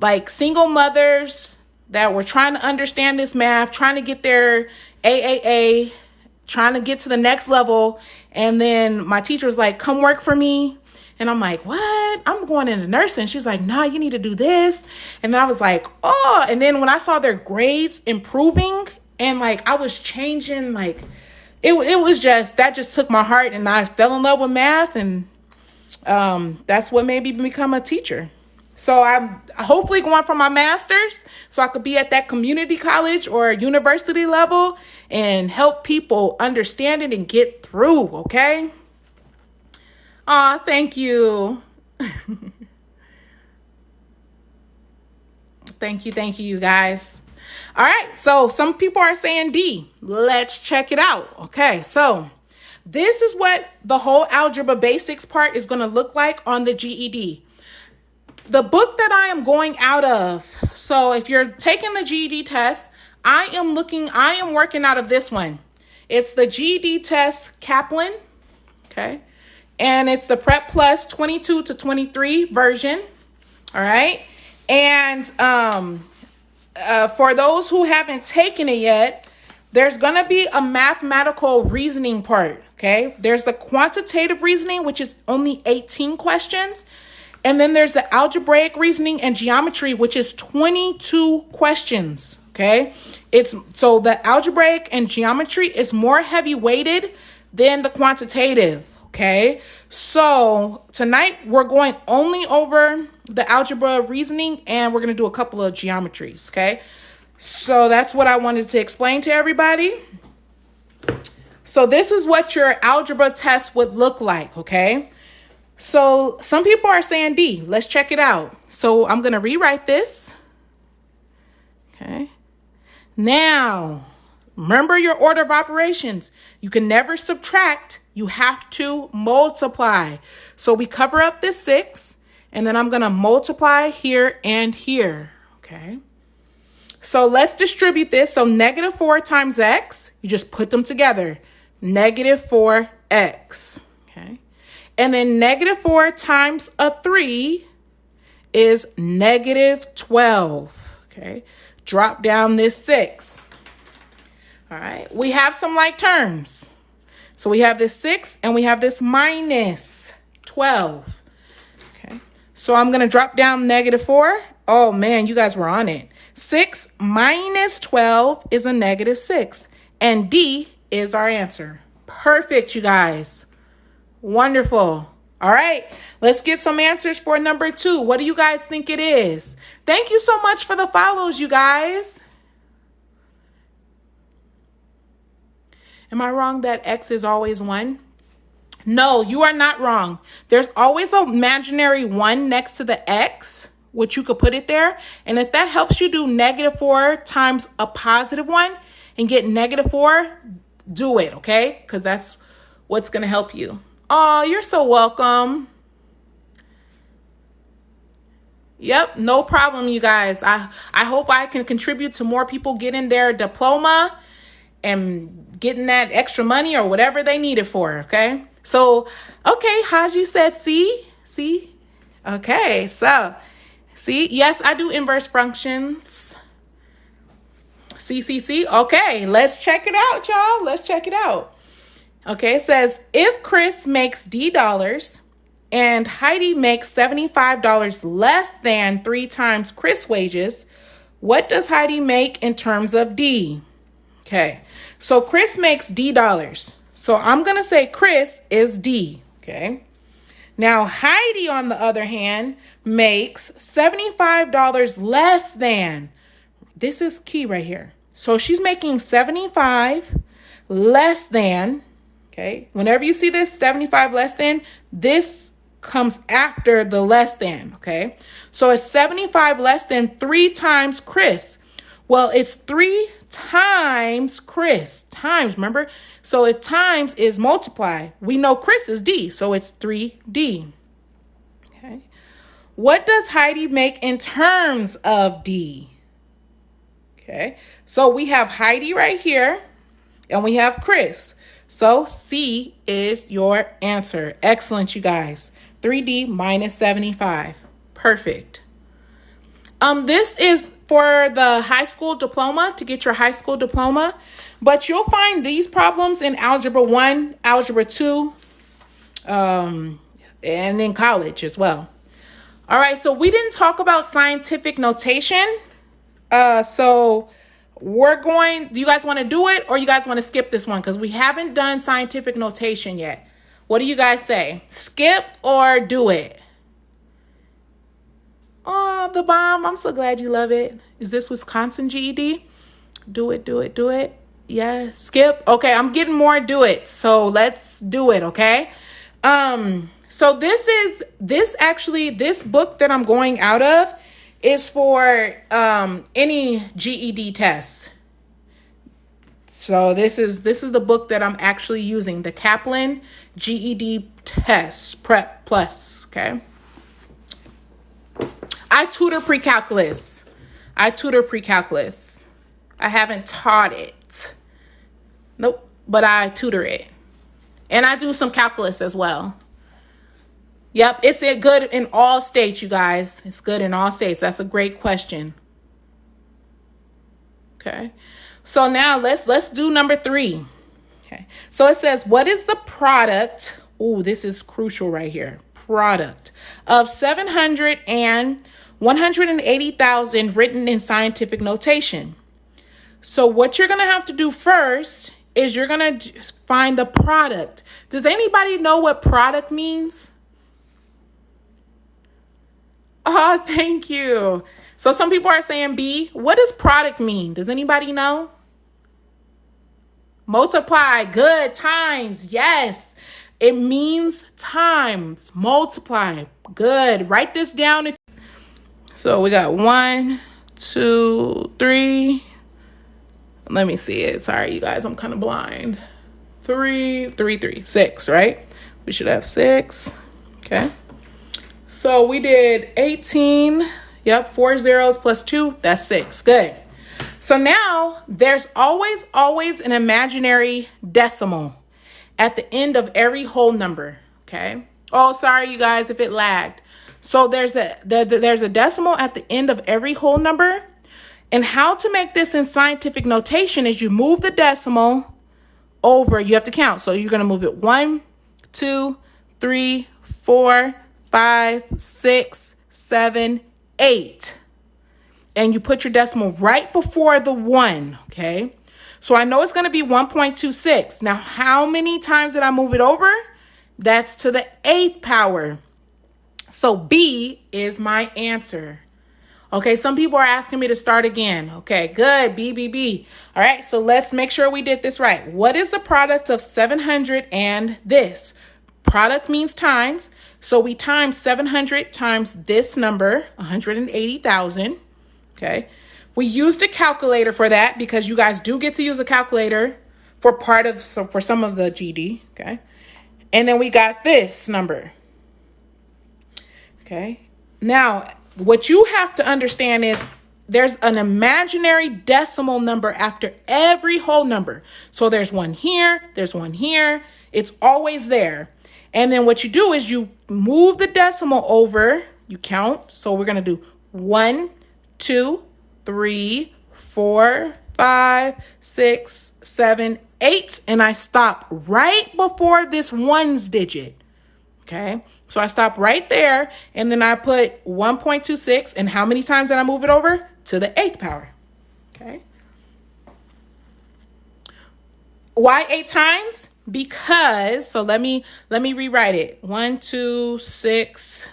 A: like single mothers that were trying to understand this math, trying to get their AAA, trying to get to the next level. And then my teacher was like, come work for me. And I'm like, what? I'm going into nursing. She's like, nah, you need to do this. And then I was like, oh. And then when I saw their grades improving and like I was changing, like it was just, that just took my heart and I fell in love with math. And that's what made me become a teacher. So I'm hopefully going for my master's so I could be at that community college or university level and help people understand it and get through, okay? Aw, thank you. Thank you, you guys. All right, so some people are saying D. Let's check it out. Okay, so this is what the whole algebra basics part is going to look like on the GED. The book that I am going out of, so if you're taking the GED test, I am working out of this one. It's the GED test Kaplan, okay? And it's the Prep Plus 22 to 23 version, all right? And for those who haven't taken it yet, there's going to be a mathematical reasoning part, okay? There's the quantitative reasoning, which is only 18 questions. And then there's the algebraic reasoning and geometry, which is 22 questions, okay? So the algebraic and geometry is more heavy weighted than the quantitative, okay? So tonight we're going only over the algebra reasoning and we're going to do a couple of geometries, okay? So that's what I wanted to explain to everybody. So this is what your algebra test would look like, okay? So some people are saying D. Let's check it out. So I'm going to rewrite this. Okay. Now, remember your order of operations. You can never subtract. You have to multiply. So we cover up this 6, and then I'm going to multiply here and here. Okay. So let's distribute this. So negative 4 times x, you just put them together. Negative 4x. Okay. And then negative 4 times a 3 is negative 12. Okay. Drop down this 6. All right. We have some like terms. So we have this 6 and we have this minus 12. Okay. So I'm going to drop down negative 4. Oh, man, you guys were on it. 6 minus 12 is a negative 6. And D is our answer. Perfect, you guys. Wonderful. All right, let's get some answers for number 2. What do you guys think it is? Thank you so much for the follows, you guys. Am I wrong that x is always 1? No, you are not wrong. There's always an imaginary 1 next to the x, which you could put it there. And if that helps you do negative 4 times a positive 1 and get negative 4, do it, okay? Because that's what's going to help you. Oh, you're so welcome. Yep, no problem, you guys. I hope I can contribute to more people getting their diploma and getting that extra money or whatever they need it for, okay? So, okay, Haji said C. Okay, so, see, yes, I do inverse functions. C. Okay, let's check it out, y'all. Let's check it out. Okay, it says, if Chris makes D dollars and Heidi makes $75 less than 3 times Chris' wages, what does Heidi make in terms of D? Okay, so Chris makes D dollars. So I'm going to say Chris is D, okay? Now, Heidi, on the other hand, makes $75 less than. This is key right here. So she's making 75 less than, okay? Whenever you see this 75 less than, this comes after the less than, okay? So it's 75 less than 3 times Chris. Well, it's 3 times Chris. Times, remember? So if times is multiply, we know Chris is D, so it's 3D. Okay. What does Heidi make in terms of D? Okay. So we have Heidi right here, and we have Chris. So C is your answer. Excellent, you guys. 3D minus 75. Perfect. This is for the high school diploma, to get your high school diploma. But you'll find these problems in Algebra 1, Algebra 2, and in college as well. All right, so we didn't talk about scientific notation. So we're going, do you guys want to do it, or you guys want to skip this one? Because we haven't done scientific notation yet. What do you guys say? Skip or do it? Oh, the bomb. I'm so glad you love it. Is this Wisconsin GED? Do it, do it, do it. Yeah, skip. Okay, I'm getting more do it. So let's do it, okay? So this book that I'm going out of is for any GED tests. So this is the book that I'm actually using, the Kaplan GED Test Prep Plus, okay? I tutor pre-calculus. I haven't taught it. Nope, but I tutor it. And I do some calculus as well. Yep, it's good in all states, you guys. It's good in all states. That's a great question. Okay. So now let's do number 3. Okay. So it says, what is the product? Ooh, this is crucial right here. Product of 700 and 180,000 written in scientific notation. So what you're going to have to do first is you're going to find the product. Does anybody know what product means? Oh, thank you. So some people are saying B. What does product mean? Does anybody know? Multiply. Good. Times. Yes. It means times. Multiply. Good. Write this down. So we got 1, 2, 3. Let me see it. Sorry, you guys. I'm kind of blind. 3, 6, right? We should have 6. Okay. So we did 18. Yep. 4 zeros plus 2. That's 6. Good. So now there's always an imaginary decimal at the end of every whole number. Okay. Oh, sorry, you guys, if it lagged. So there's a decimal at the end of every whole number. And how to make this in scientific notation is you move the decimal over. You have to count. So you're going to move it 1, 2, 3, 4, 5, 6, 7, 8. And you put your decimal right before the 1. Okay. So I know it's going to be 1.26. Now, how many times did I move it over? That's to the 8th power. So B is my answer. Okay, some people are asking me to start again. Okay, good. B. All right, so let's make sure we did this right. What is the product of 700 and this? Product means times. So we times 700 times this number, 180,000. Okay, we used a calculator for that because you guys do get to use a calculator for some of the GD. Okay, and then we got this number. Okay, now what you have to understand is there's an imaginary decimal number after every whole number. So there's one here, there's one here. It's always there. And then what you do is you move the decimal over, you count. So we're going to do 1, 2, 3, 4, 5, 6, 7, 8. And I stop right before this ones digit. Okay, so I stop right there, and then I put 1.26, and how many times did I move it over? To the 8th power. Okay. Why 8 times? Because, so let me rewrite it. 1, 2, 6,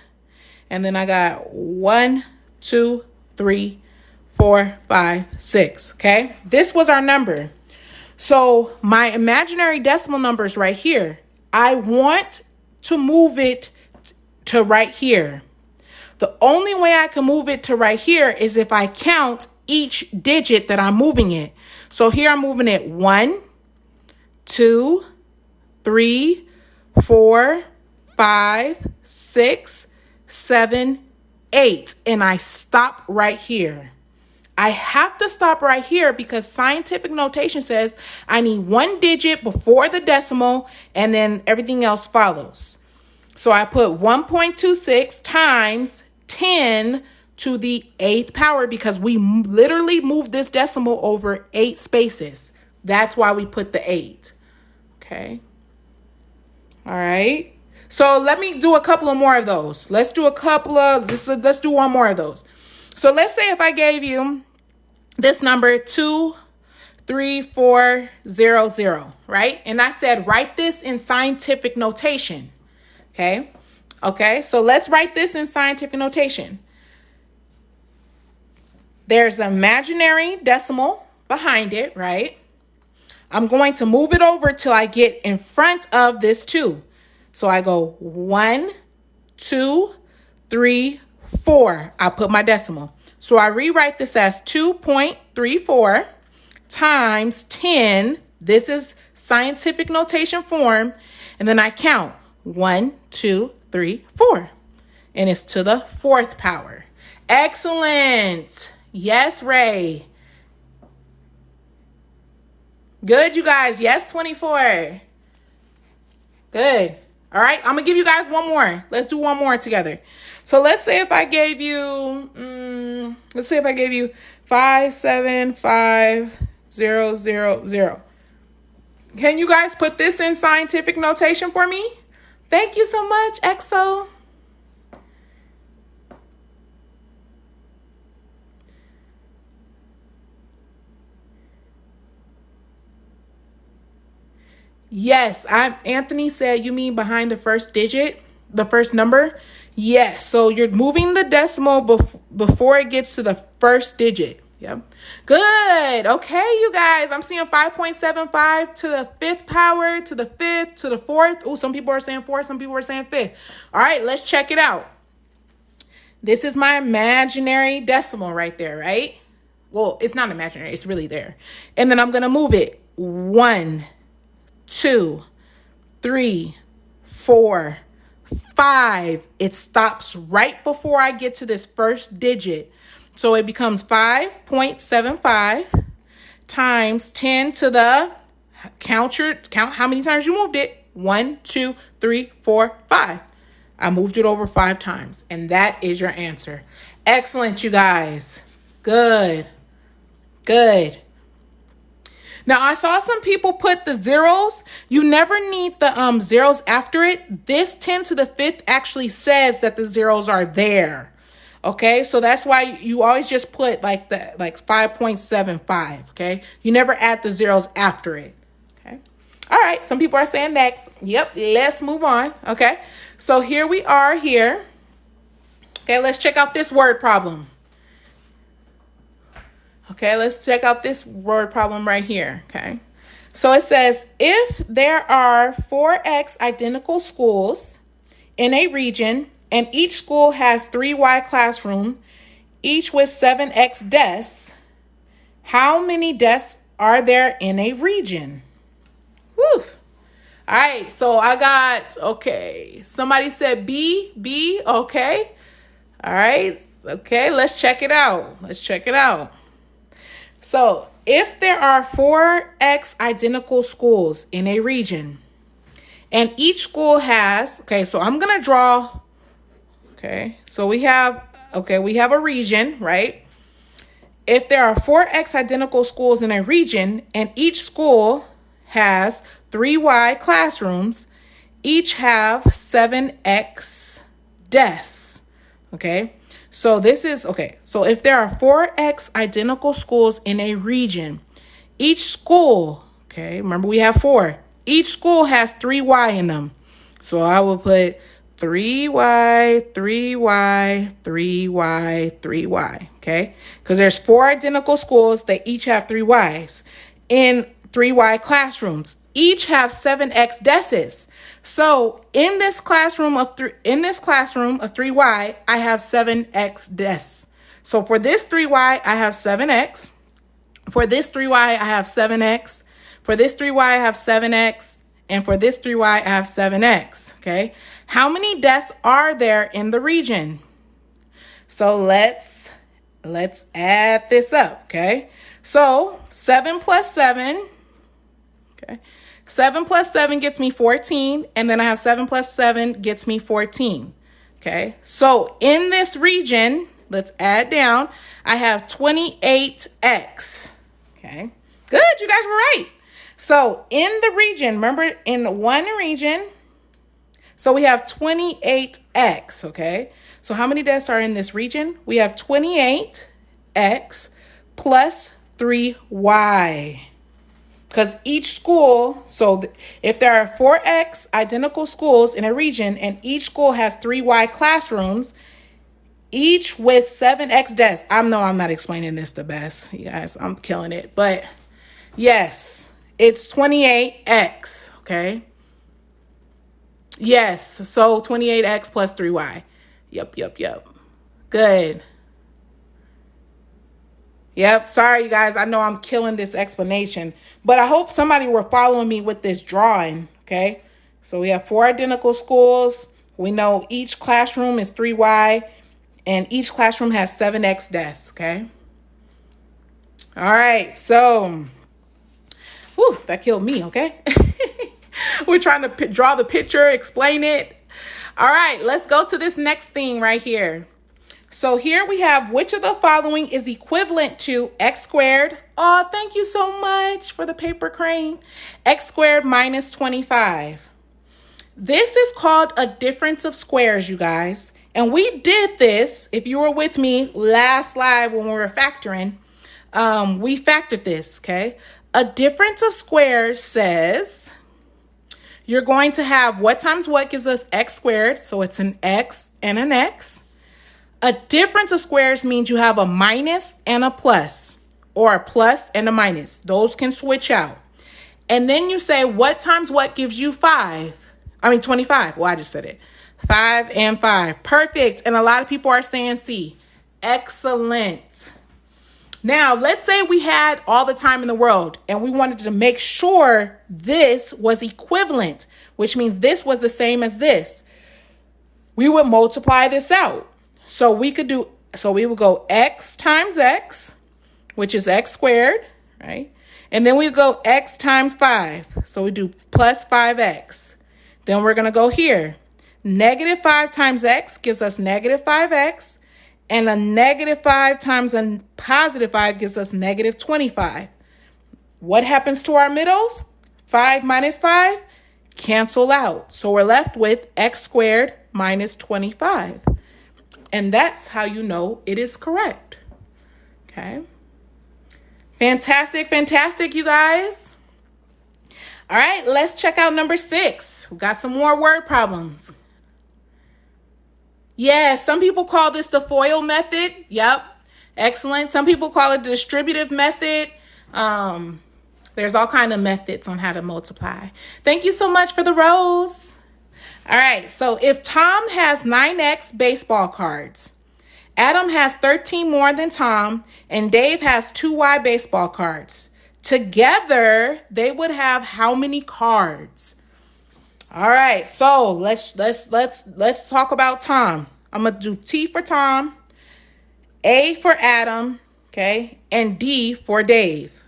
A: and then I got 1, 2, 3, 4, 5, 6. Okay, this was our number. So my imaginary decimal number is right here. I want to move it to right here. The only way I can move it to right here is if I count each digit that I'm moving it. So here I'm moving it 1, 2, 3, 4, 5, 6, 7, 8. And I stop right here. I have to stop right here because scientific notation says I need one digit before the decimal and then everything else follows. So I put 1.26 times 10 to the 8th power because we literally moved this decimal over 8 spaces. That's why we put the 8. Okay. All right. So let me do a couple of more of those. Let's do one more of those. So let's say if I gave you this number 23400, right? And I said, write this in scientific notation. Okay. Okay. So let's write this in scientific notation. There's an imaginary decimal behind it, right? I'm going to move it over till I get in front of this 2. So I go 1, 2, 3, 4. I put my decimal. So I rewrite this as 2.34 times 10. This is scientific notation form. And then I count 1, 2, 3, 4. And it's to the 4th power. Excellent. Yes, Ray. Good, you guys. Yes, 24. Good. All right, I'm going to give you guys one more. Let's do one more together. So let's say if I gave you, 575000. Can you guys put this in scientific notation for me? Thank you so much, EXO. Yes, Anthony said, you mean behind the first digit, the first number? Yes, so you're moving the decimal before it gets to the first digit. Yep. Good. Okay, you guys, I'm seeing 5.75 to the 5th power, to the 5th, to the 4th. Oh, some people are saying 4th, some people are saying 5th. All right, let's check it out. This is my imaginary decimal right there, right? Well, it's not imaginary, it's really there. And then I'm going to move it 1, 2, 3, 4, 5. It stops right before I get to this first digit. So it becomes 5.75 times 10 to the count how many times you moved it. 1, 2, 3, 4, 5. I moved it over 5 times. And that is your answer. Excellent, you guys. Good. Good. Now, I saw some people put the zeros. You never need the zeros after it. This 10 to the 5th actually says that the zeros are there. Okay, so that's why you always just put like 5.75. Okay, you never add the zeros after it. Okay, all right. Some people are saying next. Yep, let's move on. Okay, so here we are here. Okay, let's check out this word problem. Okay, let's check out this word problem right here, okay? So it says, if there are 4x identical schools in a region, and each school has 3Y classroom, each with 7x desks, how many desks are there in a region? Woo! All right, so I got, okay, somebody said B, okay. All right, okay, let's check it out. So if there are 4x identical schools in a region and each school has, okay, so I'm going to draw, okay, so we have a region, right? If there are 4x identical schools in a region and each school has 3Y classrooms, each have 7x desks, okay? So this is, okay, so if there are 4x identical schools in a region, each school Okay, remember we have 4. Each school has 3y in them. So I will put 3y, 3y, 3y, 3y, okay? Because there's 4 identical schools that each have 3y's in 3y classrooms. Each have 7x deces. So in this classroom of 3y, I have 7x des. So for this 3y, I have 7x. For this 3y, I have 7x. For this 3y, I have 7x. And for this 3y, I have 7x, okay? How many desks are there in the region? So let's add this up, okay? So 7 plus 7, okay? 7 plus 7 gets me 14, and then I have 7 plus 7 gets me 14, okay? So in this region, let's add down, I have 28x, okay? Good, you guys were right. So in the region, remember in one region, so we have 28x, okay? So how many desks are in this region? We have 28x plus 3y. Because each school, so if there are 4x identical schools in a region and each school has 3y classrooms, each with 7x desks. I know I'm not explaining this the best, you guys. I'm killing it. But yes. It's 28x, okay? Yes, so 28x plus 3y. Yep. Good. Yep, sorry, you guys. I know I'm killing this explanation. But I hope somebody were following me with this drawing, okay? So we have 4 identical schools. We know each classroom is 3y. And each classroom has 7x desks, okay? All right, so... Whew, that killed me, okay? We're trying to draw the picture, explain it. All right, let's go to this next thing right here. So here we have, which of the following is equivalent to x squared? Oh, thank you so much for the paper crane. X squared minus 25. This is called a difference of squares, you guys. And we did this, if you were with me last live when we were factoring, we factored this, okay? A difference of squares says you're going to have what times what gives us x squared. So it's an x and an x. A difference of squares means you have a minus and a plus, or a plus and a minus. Those can switch out. And then you say what times what gives you 25. Well, I just said it. 5 and 5. Perfect. And a lot of people are saying C. Excellent. Now, let's say we had all the time in the world and we wanted to make sure this was equivalent, which means this was the same as this. We would multiply this out. So we would go x times x, which is x squared, right? And then we go x times 5. So we do plus 5x. Then we're going to go here. Negative 5 times x gives us negative 5x. And a negative 5 times a positive 5 gives us negative 25. What happens to our middles? 5 minus 5 cancel out. So we're left with x squared minus 25. And that's how you know it is correct. Okay. Fantastic, you guys. All right, let's check out number 6. We've got some more word problems. Yes, some people call this the FOIL method. Yep, excellent. Some people call it the distributive method. There's all kinds of methods on how to multiply. Thank you so much for the rose. All right, so if Tom has 9x baseball cards, Adam has 13 more than Tom, and Dave has 2y baseball cards. Together, they would have how many cards? All right, so let's talk about Tom. I'm gonna do T for Tom, A for Adam, okay, and D for Dave.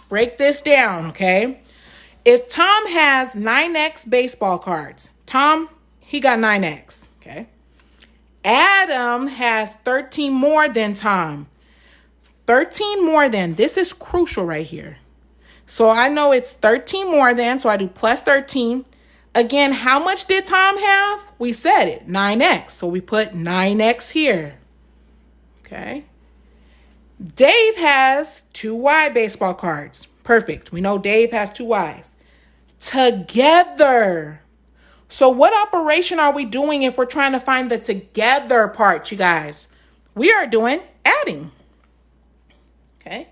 A: Break this down, okay? If Tom has 9x baseball cards, Tom, he got 9x, okay? Adam has 13 more than Tom. 13 more than, this is crucial right here. So I know it's 13 more than, so I do plus 13. Again, how much did Tom have? We said it, 9x. So we put 9x here. Okay. Dave has 2 Y baseball cards. Perfect. We know Dave has 2 Ys. Together. So what operation are we doing if we're trying to find the together part, you guys? We are doing adding. Okay.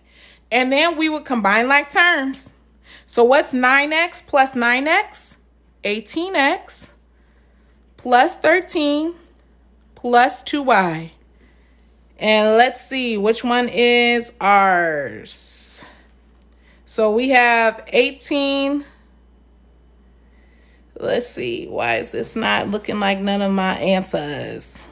A: And then we would combine like terms. So what's 9x plus 9x? 18x plus 13 plus 2y. And let's see which one is ours. So we have 18. Let's see. Why is this not looking like none of my answers?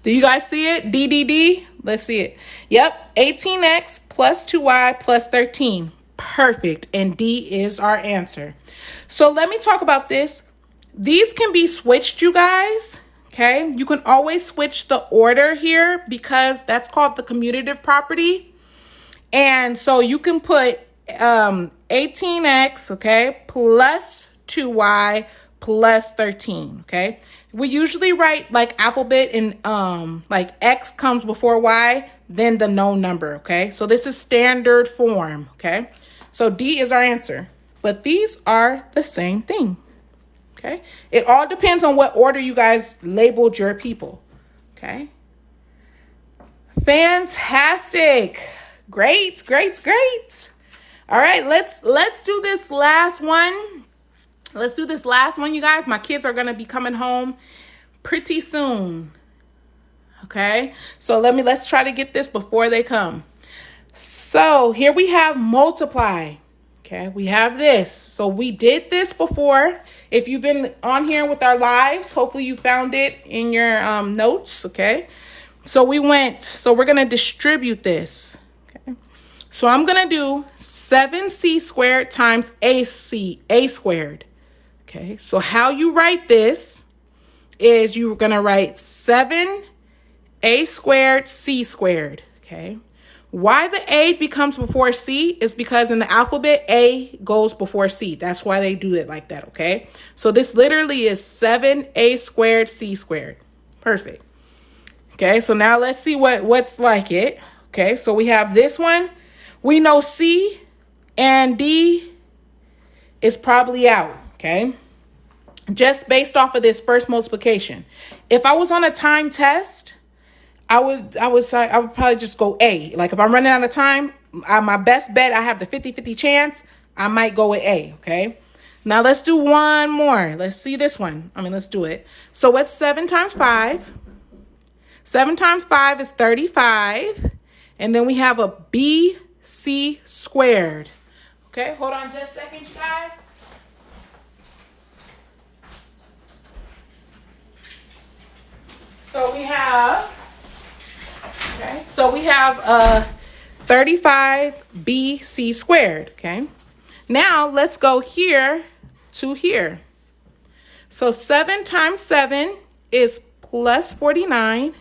A: Do you guys see it? D. Let's see it. Yep. 18x plus 2y plus 13. Perfect. And D is our answer. So let me talk about this. These can be switched, you guys. Okay. You can always switch the order here because that's called the commutative property. And so you can put 18x, okay, plus 2y plus 13, okay? We usually write like alphabet and like x comes before y, then the known number, okay? So this is standard form, okay? So D is our answer, but these are the same thing, okay? It all depends on what order you guys labeled your people, okay? Fantastic. Great. All right, let's do this last one. Let's do this last one, you guys. My kids are going to be coming home pretty soon. Okay? So let's try to get this before they come. So, here we have multiply. Okay? We have this. So, we did this before. If you've been on here with our lives, hopefully you found it in your notes, okay? So, we're going to distribute this. So I'm going to do 7c squared times a squared. Okay, so how you write this is you're going to write 7a squared c squared. Okay, why the a becomes before c is because in the alphabet, a goes before c. That's why they do it like that, okay? So this literally is 7a squared c squared. Perfect. Okay, so now let's see what's like it. Okay, so we have this one. We know C and D is probably out, okay? Just based off of this first multiplication. If I was on a time test, I would probably just go A. Like if I'm running out of time, my best bet, I have the 50-50 chance, I might go with A, okay? Now let's do one more. Let's see this one. Let's do it. So what's 7 times 5? 7 times 5 is 35. And then we have a B C squared. Okay, hold on just a second, you guys. So we have 35BC squared, okay? Now let's go here to here. So 7 times 7 is plus 49.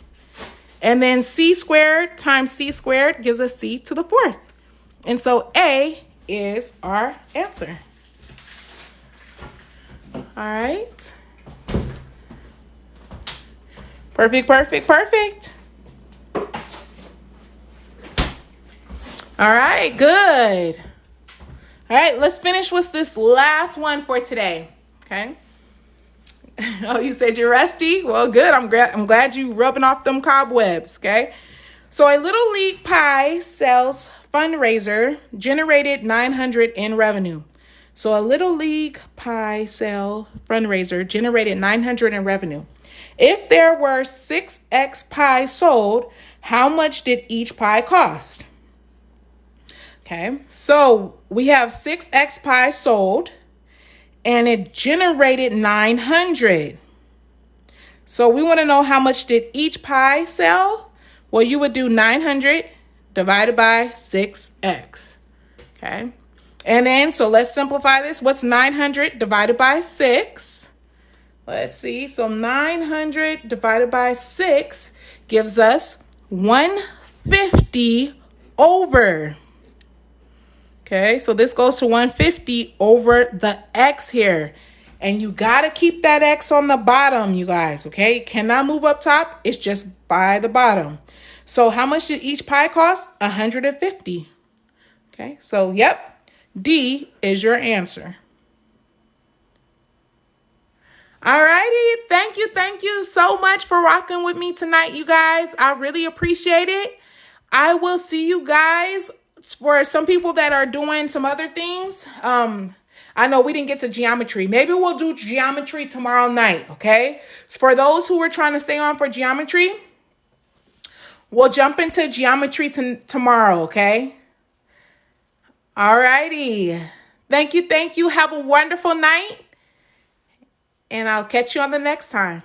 A: And then c squared times c squared gives us c to the 4th. And so A is our answer. All right. Perfect. All right, good. All right, let's finish with this last one for today, okay? Oh, you said you're rusty? Well, good. I'm glad you rubbing off them cobwebs, okay? So a Little League Pie sales fundraiser generated $900 in revenue. So a Little League Pie sale fundraiser generated $900 in revenue. If there were 6x pies sold, how much did each pie cost? Okay, so we have 6x pies sold, and it generated 900. So we want to know how much did each pie sell? Well, you would do 900 divided by 6x. Okay. And then, so let's simplify this. What's 900 divided by 6? Let's see. So 900 divided by 6 gives us 150 over. Okay, so this goes to 150 over the x here. And you got to keep that x on the bottom, you guys, okay? It cannot move up top. It's just by the bottom. So how much did each pie cost? 150. Okay, so yep, D is your answer. Alrighty, thank you so much for rocking with me tonight, you guys. I really appreciate it. I will see you guys. For some people that are doing some other things, I know we didn't get to geometry. Maybe we'll do geometry tomorrow night, okay? For those who are trying to stay on for geometry, we'll jump into geometry tomorrow, okay? Alrighty. Thank you. Have a wonderful night. And I'll catch you on the next time.